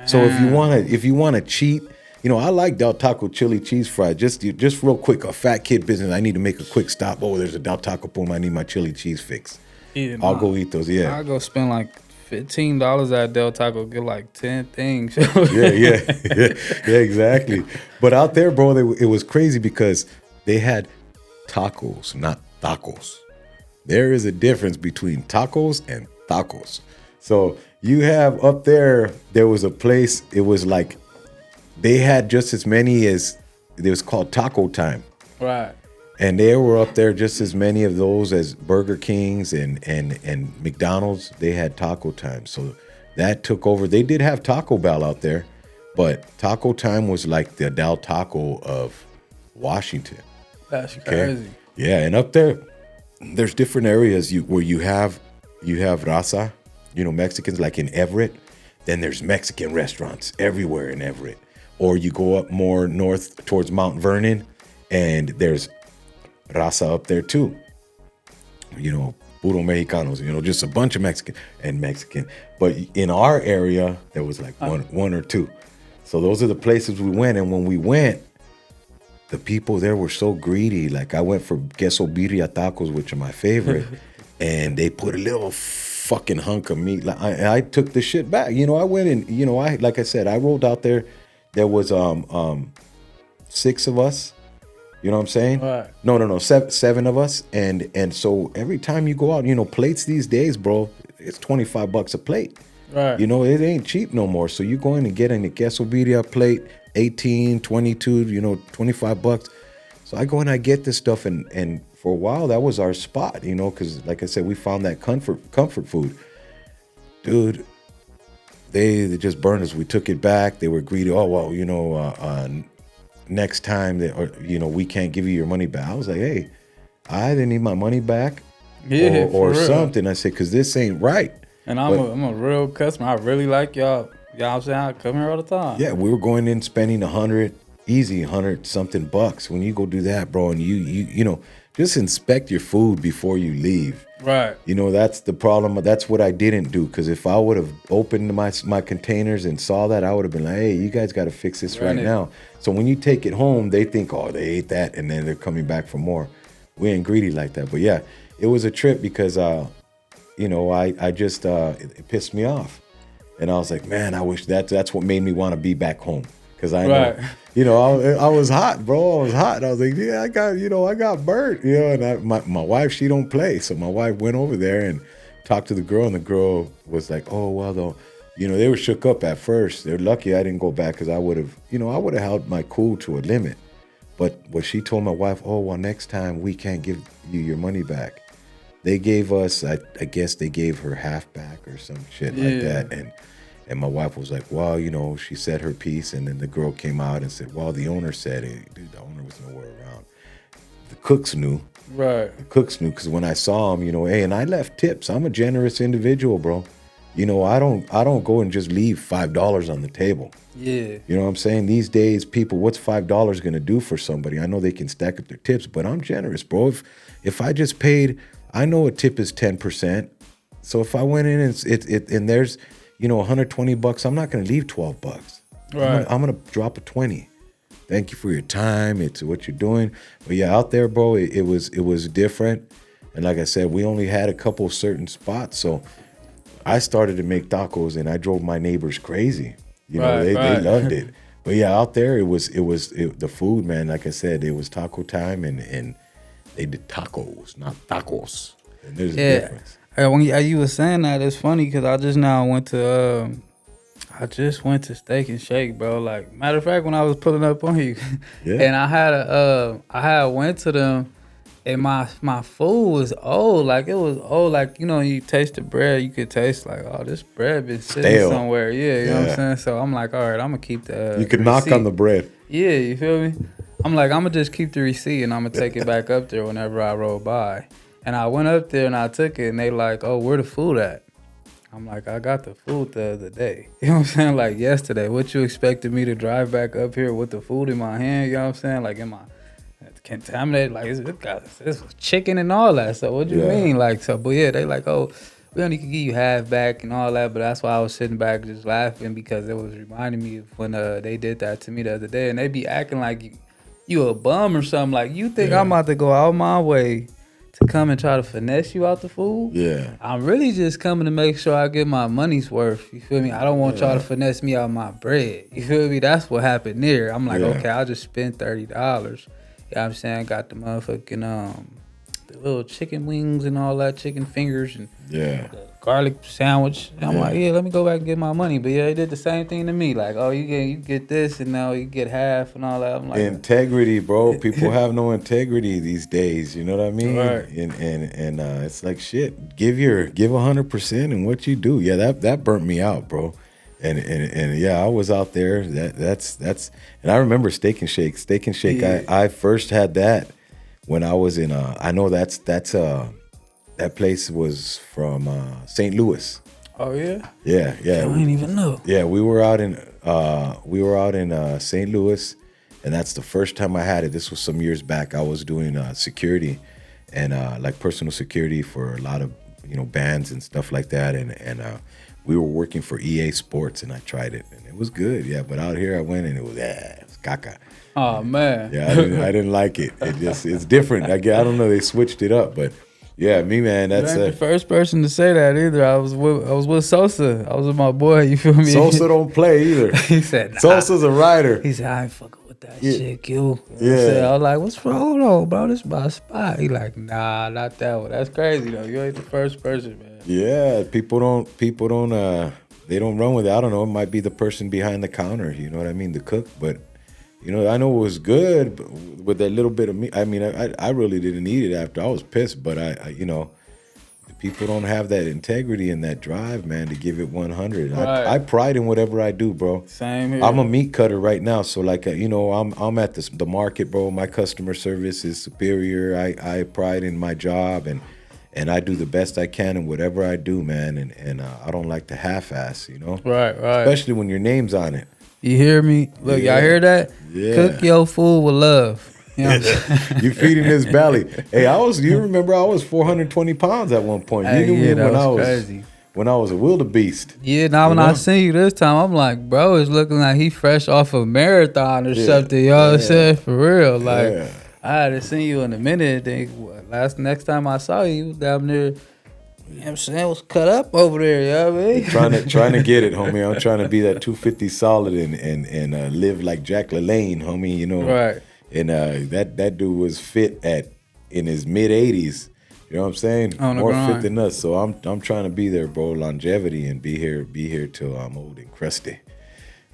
So if you wanna cheat I like Del Taco chili cheese fries. Just real quick, a fat kid business. I need to make a quick stop. Oh, there's a Del Taco, boom. I need my chili cheese fix. Yeah, I'll go eat those. Yeah. I'll go spend like $15 at Del Taco, get like 10 things. yeah, exactly. But out there, bro, it was crazy because they had tacos, not tacos. There is a difference between tacos and tacos. So you have up there was a place, it was like they had just as many as, it was called Taco Time. Right. And there were up there just as many of those as Burger Kings and McDonald's. They had Taco Time. So that took over. They did have Taco Bell out there, but Taco Time was like the Del Taco of Washington. That's crazy. Yeah, and up there's different areas where you have raza, Mexicans, like in Everett. Then there's Mexican restaurants everywhere in Everett. Or you go up more north towards Mount Vernon, and there's raza up there too. Puro Mexicanos, just a bunch of Mexican. But in our area, there was like one or two. So those are the places we went. And when we went, the people there were so greedy. Like I went for queso birria tacos, which are my favorite, and they put a little fucking hunk of meat. Like I took the shit back. I went and like I said, I rolled out there. There was 6 of us. You know what I'm saying? Right. No, 7 of us, and so every time you go out, plates these days, bro, it's $25 a plate. Right. It ain't cheap no more. So you go in and get a queso birria plate, 18, 22, $25. So I go and I get this stuff, and for a while that was our spot, because like I said, we found that comfort food. Dude, they just burned us. We took it back. They were greedy. Oh well, next time we can't give you your money back. I was like, hey, I didn't need my money back, or something. I said, because this ain't right. And I'm a real customer. I really like y'all. Y'all saying I come here all the time. Yeah, we were going in spending $100 something bucks. When you go do that, bro, and you just inspect your food before you leave. Right. That's the problem. That's what I didn't do, because if I would have opened my containers and saw that, I would have been like, hey, you guys got to fix this right now. So when you take it home, they think, oh, they ate that, and then they're coming back for more. We ain't greedy like that. But yeah, it was a trip because, I just, it pissed me off. And I was like, man, I wish that's what made me want to be back home. Because I know, I was hot, bro. I was hot. I was like, yeah, I got burnt. And my wife, she don't play. So my wife went over there and talked to the girl, and the girl was like, oh, well, though, they were shook up at first. They're lucky I didn't go back, because I would have held my cool to a limit. But what she told my wife, oh, well, next time we can't give you your money back. They gave us, I guess they gave her half back or some shit like that. And my wife was like, well, she said her piece. And then the girl came out and said, well, the owner said it. Dude, the owner was nowhere around. The cooks knew. Right. The cooks knew, because when I saw them, hey, and I left tips. I'm a generous individual, bro. I don't go and just leave $5 on the table. Yeah. You know what I'm saying? These days, people, what's $5 going to do for somebody? I know they can stack up their tips, but I'm generous, bro. If I just paid, I know a tip is 10%. So if I went in and there's, $120, I'm not going to leave $12. Right. I'm going to drop a 20. Thank you for your time. It's what you're doing. But yeah, out there, bro, it was different. And like I said, we only had a couple certain spots. So I started to make tacos, and I drove my neighbors crazy. They loved it. But yeah, out there, it was the food, man. Like I said, it was taco time, and they did tacos, not tacos. And there's a difference. When you were saying that, it's funny because I just went to Steak and Shake, bro. Like, matter of fact, when I was pulling up on you, and I had went to them, and my food was old. Like, it was old. Like, you taste the bread, you could taste like, oh, this bread been sitting somewhere. Yeah, you know what I'm saying? So I'm like, all right, I'm gonna keep the You could receipt. knock on the bread. Yeah, you feel me? I'm like, I'm gonna just keep the receipt, and I'm gonna take it back up there whenever I roll by. And I went up there and I took it, and they like, oh, where the food at? I'm like, I got the food the other day. You know what I'm saying? Like yesterday. What you expected me to drive back up here with the food in my hand? You know what I'm saying? Like in my contaminated, like it's chicken and all that. So what you mean? Like, so, but yeah, they like, oh, we only could give you half back and all that, but that's why I was sitting back just laughing because it was reminding me of when they did that to me the other day, and they be acting like you a bum or something. Like, you think I'm about to go out my way to come and try to finesse you out the food? Yeah. I'm really just coming to make sure I get my money's worth. You feel me? I don't want y'all to finesse me out my bread. You feel me? That's what happened there. I'm like, okay, I'll just spend $30. You know what I'm saying? Got the motherfucking the little chicken wings and all that, chicken fingers and the garlic sandwich. And I'm like, yeah, let me go back and get my money. But yeah, they did the same thing to me. Like, oh, you get this and now you get half and all that. I'm like, integrity, bro. People have no integrity these days. You know what I mean? Right. And it's like shit. Give 100% in what you do. Yeah, that burnt me out, bro. And yeah, I was out there. That's and I remember Steak and Shake. Steak and Shake. Yeah. I first had that when I was in. I know that place was from St. Louis. Oh yeah. Yeah. I didn't even know. Yeah, we were out in St. Louis, and that's the first time I had it. This was some years back. I was doing security and like personal security for a lot of bands and stuff like that, and we were working for EA Sports, and I tried it, and it was good. Yeah, but out here I went, and it was caca. Oh man. Yeah, I didn't like it. It's different. I don't know. They switched it up, but yeah, me man. That's the first person to say that either. I was with Sosa. I was with my boy. You feel me? Sosa don't play either. He said nah. Sosa's a writer. He said I ain't fucking with that shit, Q. I was like, what's wrong though, bro? This is my spot. He like, nah, not that one. That's crazy though. You ain't the first person, man. Yeah, people don't. They don't run with it. I don't know. It might be the person behind the counter. You know what I mean? The cook, but. I know it was good but with that little bit of meat. I mean, I really didn't eat it after. I was pissed, but I people don't have that integrity and that drive, man, to give it 100. Right. I pride in whatever I do, bro. Same here. I'm a meat cutter right now, so like I'm at the market, bro. My customer service is superior. I pride in my job and I do the best I can in whatever I do, man. And I don't like to half-ass, Right. Especially when your name's on it. You hear me? Look, y'all hear that? Yeah. Cook your food with love. You know what I'm saying? You feeding his belly. Hey, you remember I was 420 pounds at one point. Hey, you knew me crazy. When I was a wildebeest. Yeah, now when I seen you this time, I'm like, bro, it's looking like he fresh off a marathon or something. You know what I'm saying? For real. Like, I hadn't seen you in a minute. Next time I saw you, you was down there. You know what I'm saying? It was cut up over there, you know what I mean? Trying to get it, homie. I'm trying to be that 250 solid and live like Jack LaLanne, homie, Right. And that dude was fit in his mid-80s. You know what I'm saying? More fit than us. So I'm trying to be there, bro. Longevity and be here till I'm old and crusty.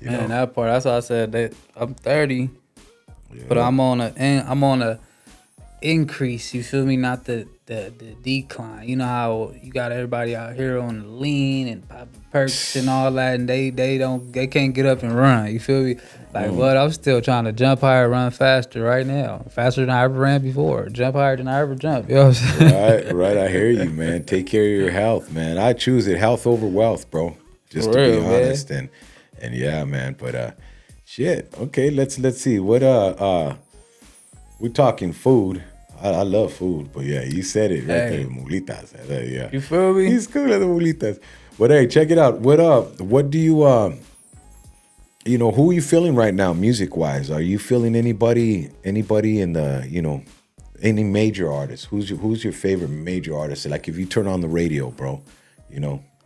Man, that part, that's why I said that I'm 30, but I'm on a increase, you feel me? Not the decline. You know how you got everybody out here on the lean and popping perks and all that, and they can't get up and run. You feel me? Like what? I'm still trying to jump higher, run faster right now, faster than I ever ran before, jump higher than I ever jumped. You know what I'm saying? Right. I hear you, man. Take care of your health, man. I choose it, health over wealth, bro. Just to be honest, and yeah, man. But shit. Okay, let's see. What we're talking food. I love food, but yeah, you said it right there, mulitas. Yeah, you feel me? He's cool at the mulitas. But hey, check it out. What do you who are you feeling right now, music wise? Are you feeling anybody in the any major artist? Who's your favorite major artist? Like if you turn on the radio, bro,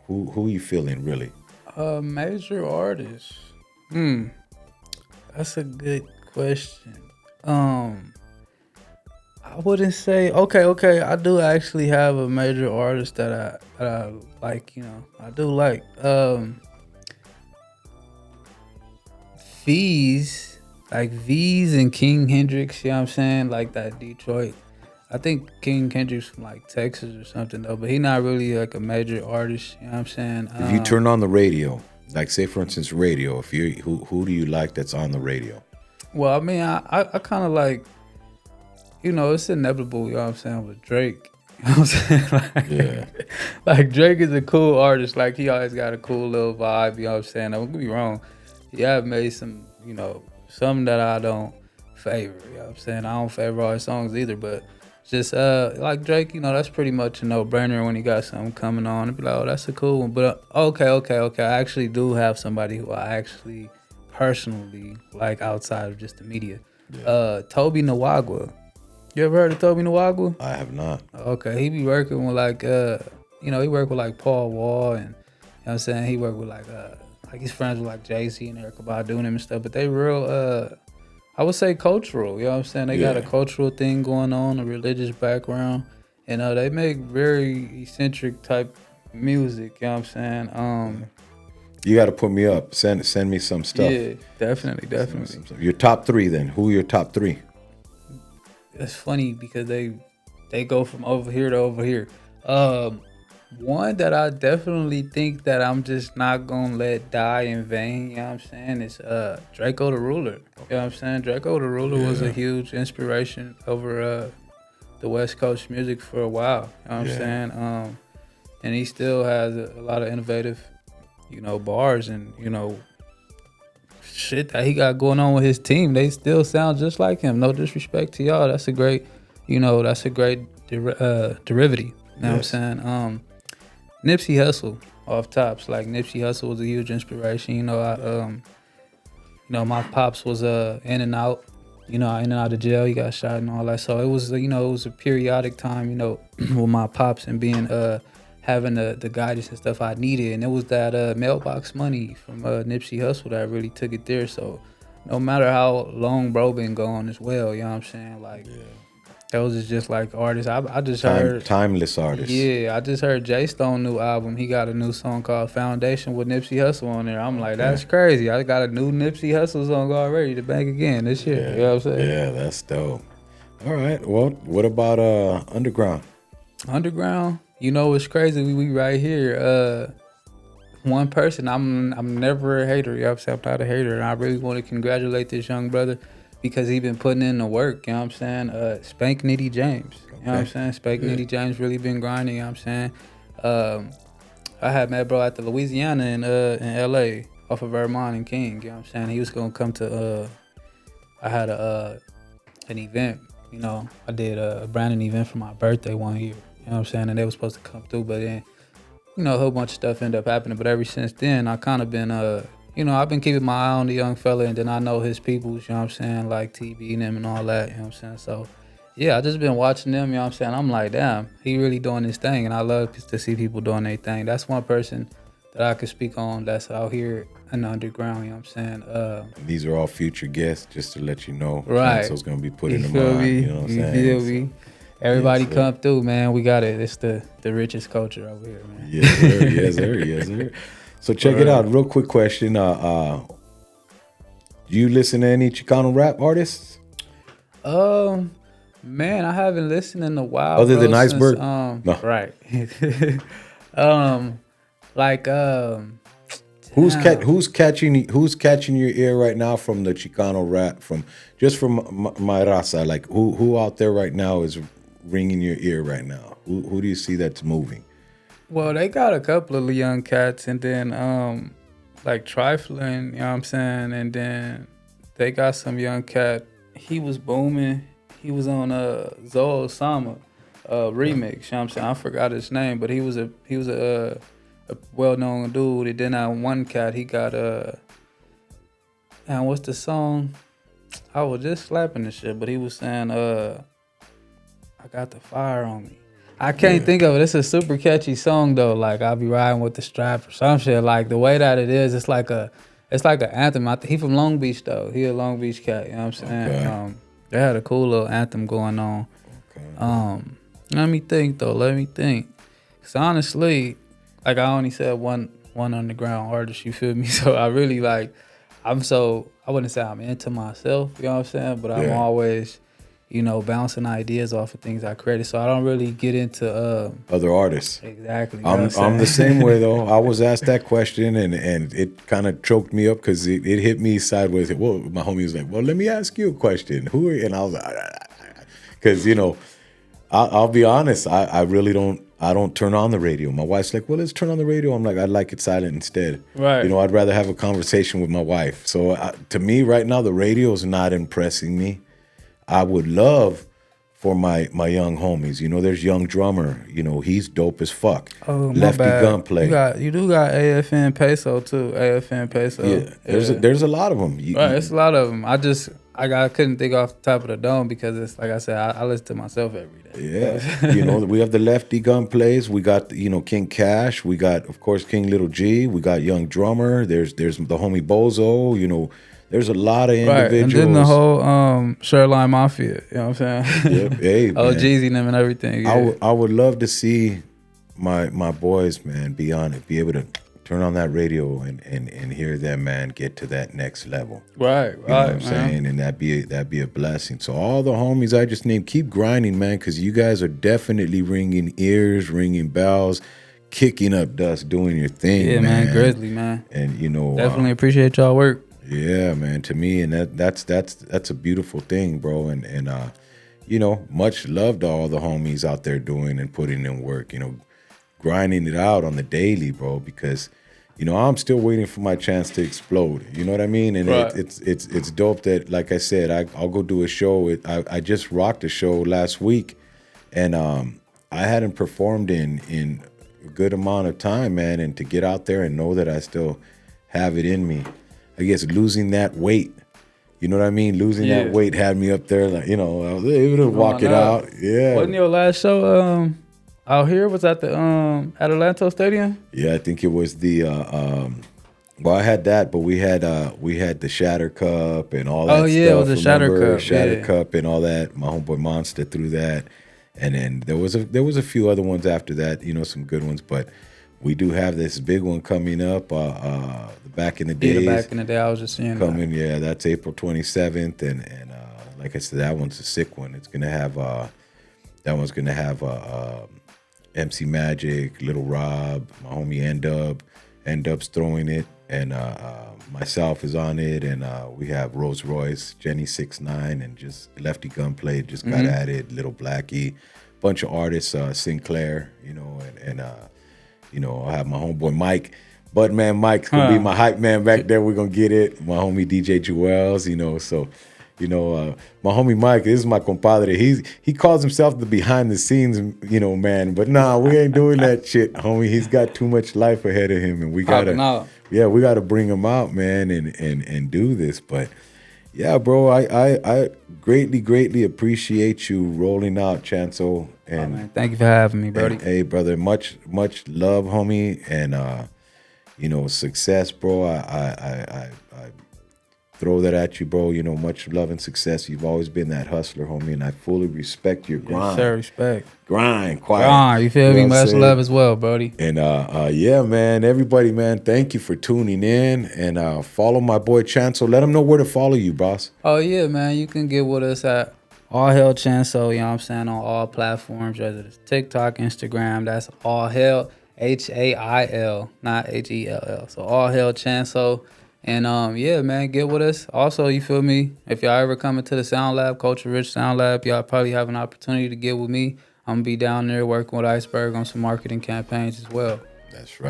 who are you feeling really? Major artist. That's a good question. I wouldn't say okay. I do actually have a major artist that I like. I do like V's and King Hendrix. You know what I'm saying? Like that Detroit. I think King Hendrix from like Texas or something though, but he not really like a major artist. You know what I'm saying? If you turn on the radio, like say for instance radio, if you who do you like that's on the radio? Well, I mean, I kind of like. It's inevitable, you know what I'm saying, with Drake. You know what I'm saying? Like Drake is a cool artist. Like he always got a cool little vibe, you know what I'm saying? Don't get me wrong. He have made some, some that I don't favor, you know what I'm saying? I don't favor all his songs either, but Just like Drake, you know, that's pretty much a no-brainer when he got something coming on. And be like, oh, that's a cool one. But okay. I actually do have somebody who I actually personally like outside of just the media. Toby Nwagwa. You ever heard of Toby Nwagwa? I have not. Okay, he be working with like you know, he worked with like Paul Wall, and you know what I'm saying, he worked with like he's friends with like Jay-Z and Erykah Badu and stuff, but they real I would say cultural, you know what I'm saying? They got a cultural thing going on, a religious background, and they make very eccentric type music, you know what I'm saying? You got to put me up. Send me some stuff. Yeah, definitely. Your top 3 then. Who are your top 3? It's funny because they go from over here to over here. One that I definitely think that I'm just not gonna let die in vain, you know what I'm saying, is Draco the Ruler. You know what I'm saying? Draco the Ruler was a huge inspiration over the West Coast music for a while. You know what I'm saying? And he still has a lot of innovative, you know, bars and, you know, shit that he got going on with his team. They still sound just like him. No disrespect to y'all. That's a great, you know, derivative. You know what I'm saying? Nipsey Hussle off tops. Like Nipsey Hussle was a huge inspiration. You know, my pops was in and out. You know, in and out of jail. He got shot and all that. So it was, you know, it was a periodic time. You know, with my pops and being having the guidance and stuff I needed, and it was that mailbox money from Nipsey Hussle that really took it there. So no matter how long bro been gone as well, you know what I'm saying? Like those is just like artists. I just heard timeless artists. Yeah, I just heard Jay Stone new album. He got a new song called Foundation with Nipsey Hussle on there. I'm like, that's crazy. I got a new Nipsey Hussle song already to bank again this year. Yeah. You know what I'm saying? Yeah, that's dope. All right. Well, what about underground? Underground, you know what's crazy? We right here. One person, I'm never a hater. You know what I'm saying? I'm not a hater, and I really want to congratulate this young brother because he been putting in the work. You know what I'm saying? Spank Nitty James. You know what I'm saying? Spank Nitty James really been grinding. You know what I'm saying? I had met bro at the Louisiana in LA off of Vermont and King. You know what I'm saying? He was gonna come to. I had an event. You know, I did a branding event for my birthday one year. You know what I'm saying? And they were supposed to come through, but then, you know, a whole bunch of stuff ended up happening. But ever since then, I kind of been, you know, I've been keeping my eye on the young fella, and then I know his peoples, you know what I'm saying, like TB and them and all that, you know what I'm saying? So, yeah, I just been watching them, you know what I'm saying? I'm like, damn, he really doing his thing, and I love to see people doing their thing. That's one person that I could speak on that's out here in the underground, you know what I'm saying? These are all future guests, just to let you know. Right. Chanso's going to be putting them on, you know what I'm saying? You feel me? Everybody come through, man. We got it. It's the richest culture over here, man. Yes, sir. So check it out. Real quick question. Do you listen to any Chicano rap artists? Man, I haven't listened in a while. Other than IceBerg? No. Right. Who's catching your ear right now from the Chicano rap, from my raza? Like who out there right now is ringing your ear right now? Who do you see that's moving? Well, they got a couple of young cats, and then like Trifling, you know what I'm saying? And then they got some young cat. He was booming. He was on Zoe Osama remix, you know what I'm saying? I forgot his name, but he was a well-known dude. And then one cat, he got and what's the song? I was just slapping the shit, but he was saying I got the fire on me. I can't think of it. It's a super catchy song though. Like I'll be riding with the strap or some shit. Like the way that it is, it's like an anthem. He from Long Beach though. He a Long Beach cat. You know what I'm saying? Okay. They had a cool little anthem going on. Okay. Let me think though. Cause honestly, like I only said one underground artist. You feel me? So I really I wouldn't say I'm into myself. You know what I'm saying? But I'm always, you know, bouncing ideas off of things I created. So I don't really get into other artists. Exactly. I'm the same way though. I was asked that question and it kind of choked me up because it hit me sideways. Well, my homie was like, "Well, let me ask you a question. Who are you?" And I was like, because you know, I'll be honest. I really don't. I don't turn on the radio. My wife's like, "Well, let's turn on the radio." I'm like, "I'd like it silent instead." Right. You know, I'd rather have a conversation with my wife. So to me, right now, the radio is not impressing me. I would love for my young homies. You know, there's Young Drummer. You know, he's dope as fuck. Oh, my Lefty bad. Gunplay. You do got AFN Peso too. AFN Peso. Yeah, there's a lot of them. Right, it's a lot of them. I couldn't think off the top of the dome because it's like I said, I listen to myself every day. Yeah, you know, we have the Lefty Gunplays. We got, you know, King Cash. We got, of course, King Little G. We got Young Drummer. There's the homie Bozo. You know, there's a lot of individuals. Right, and then the whole Shoreline Mafia. You know what I'm saying? Yep. Hey, oh, man. Jeezy them and everything. Yeah. I would love to see my boys, man, be able to turn on that radio and hear them, man, get to that next level. Right, You know what I'm saying? And that'd be a blessing. So all the homies I just named, keep grinding, man, because you guys are definitely ringing ears, ringing bells, kicking up dust, doing your thing, Yeah, man, Grizzly, man. And you know, definitely appreciate y'all work. Yeah, man. To me, and that's a beautiful thing, bro. And you know, much love to all the homies out there doing and putting in work. You know, grinding it out on the daily, bro. Because you know, I'm still waiting for my chance to explode. You know what I mean? And right. it's dope that, like I said, I'll go do a show. I just rocked a show last week, and I hadn't performed in a good amount of time, man. And to get out there and know that I still have it in me. I guess losing that weight, you know what I mean? Losing that weight had me up there, like, you know, I was able to walk it out. Yeah. Wasn't your last show out here? Was at the at Atlanta Stadium? Yeah, I think it was the well, I had that, but we had the Shatter Cup and all that stuff. Oh yeah, it was the Shatter Cup. Shatter Cup and all that. My homeboy Monster threw that. And then there was a few other ones after that, you know, some good ones, but we do have this big one coming up. The back in the days. Yeah, back in the day, I was just seeing coming. Yeah, that's April 27th, and like I said, that one's a sick one. It's gonna have that one's gonna have MC Magic, Little Rob, my homie N-Dub's throwing it, and myself is on it, and we have Rose Royce, Jenny 6ix9ine, and just Lefty Gunplay just got added, Little Blackie, bunch of artists, Sinclair, you know, and you know, I'll have my homeboy Mike. But man, Mike's gonna be my hype man back there. We're gonna get it. My homie DJ Jewels, you know, so you know, my homie Mike, this is my compadre. He calls himself the behind the scenes, you know, man. But nah, we ain't doing that shit, homie. He's got too much life ahead of him, and we gotta bring him out, man, and do this. But yeah, bro, I greatly appreciate you rolling out, Chanso. And man, thank you for having me, buddy. Hey, brother, much love, homie, and you know, success, bro. I throw that at you, bro. You know, much love and success. You've always been that hustler, homie, and I fully respect your grind. Yes, sir, respect. Grind, quiet. Grind, you feel me? Much love as well, Brody. And yeah, man, everybody, man, thank you for tuning in, and follow my boy Chanso. Let him know where to follow you, boss. Oh yeah, man, you can get with us at All Hell Chanso, you know what I'm saying, on all platforms, whether it's TikTok, Instagram, that's All Hell, HAIL, not HELL. So All Hell Chanso. And yeah, man, get with us. Also, you feel me? If y'all ever come into the Sound Lab, Culture Rich Sound Lab, y'all probably have an opportunity to get with me. I'm gonna be down there working with IceBerg on some marketing campaigns as well. That's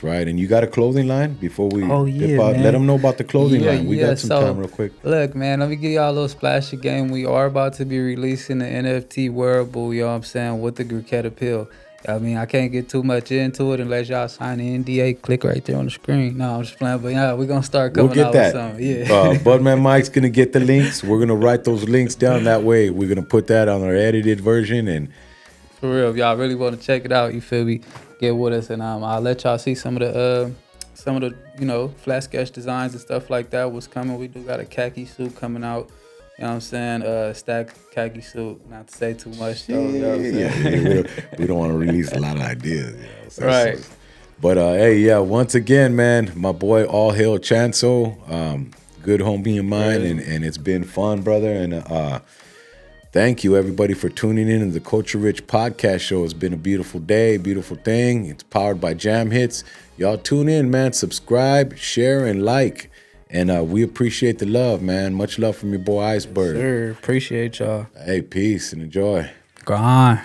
right. And you got a clothing line before we dip out? Man. Let them know about the clothing line. We got some time real quick. Look, man, let me give y'all a little splash of game. We are about to be releasing the NFT wearable, you know what I'm saying, with the Griquette pill. I mean, I can't get too much into it unless y'all sign the NDA. Click right there on the screen. No, I'm just playing, but yeah, we're going to start coming out with something. Yeah. Budman Mike's going to get the links. We're going to write those links down. That way, we're going to put that on our edited version. And for real, if y'all really want to check it out, you feel me, get with us. And I'll let y'all see some of the, you know, flat sketch designs and stuff like that. What's coming. We do got a khaki suit coming out. You know what I'm saying? Stack khaki suit. Not to say too much, though. You know what I'm saying? We don't want to release a lot of ideas. You know, so, right. But, hey, yeah, once again, man, my boy All Hail Chanso, good homie of mine, and it's been fun, brother. And thank you, everybody, for tuning in to the Culture Rich podcast show. It's been a beautiful day, beautiful thing. It's powered by Jam Hits. Y'all tune in, man. Subscribe, share, and like. And we appreciate the love, man. Much love from your boy IceBerg. Sure, appreciate y'all. Hey, peace and enjoy. Go on.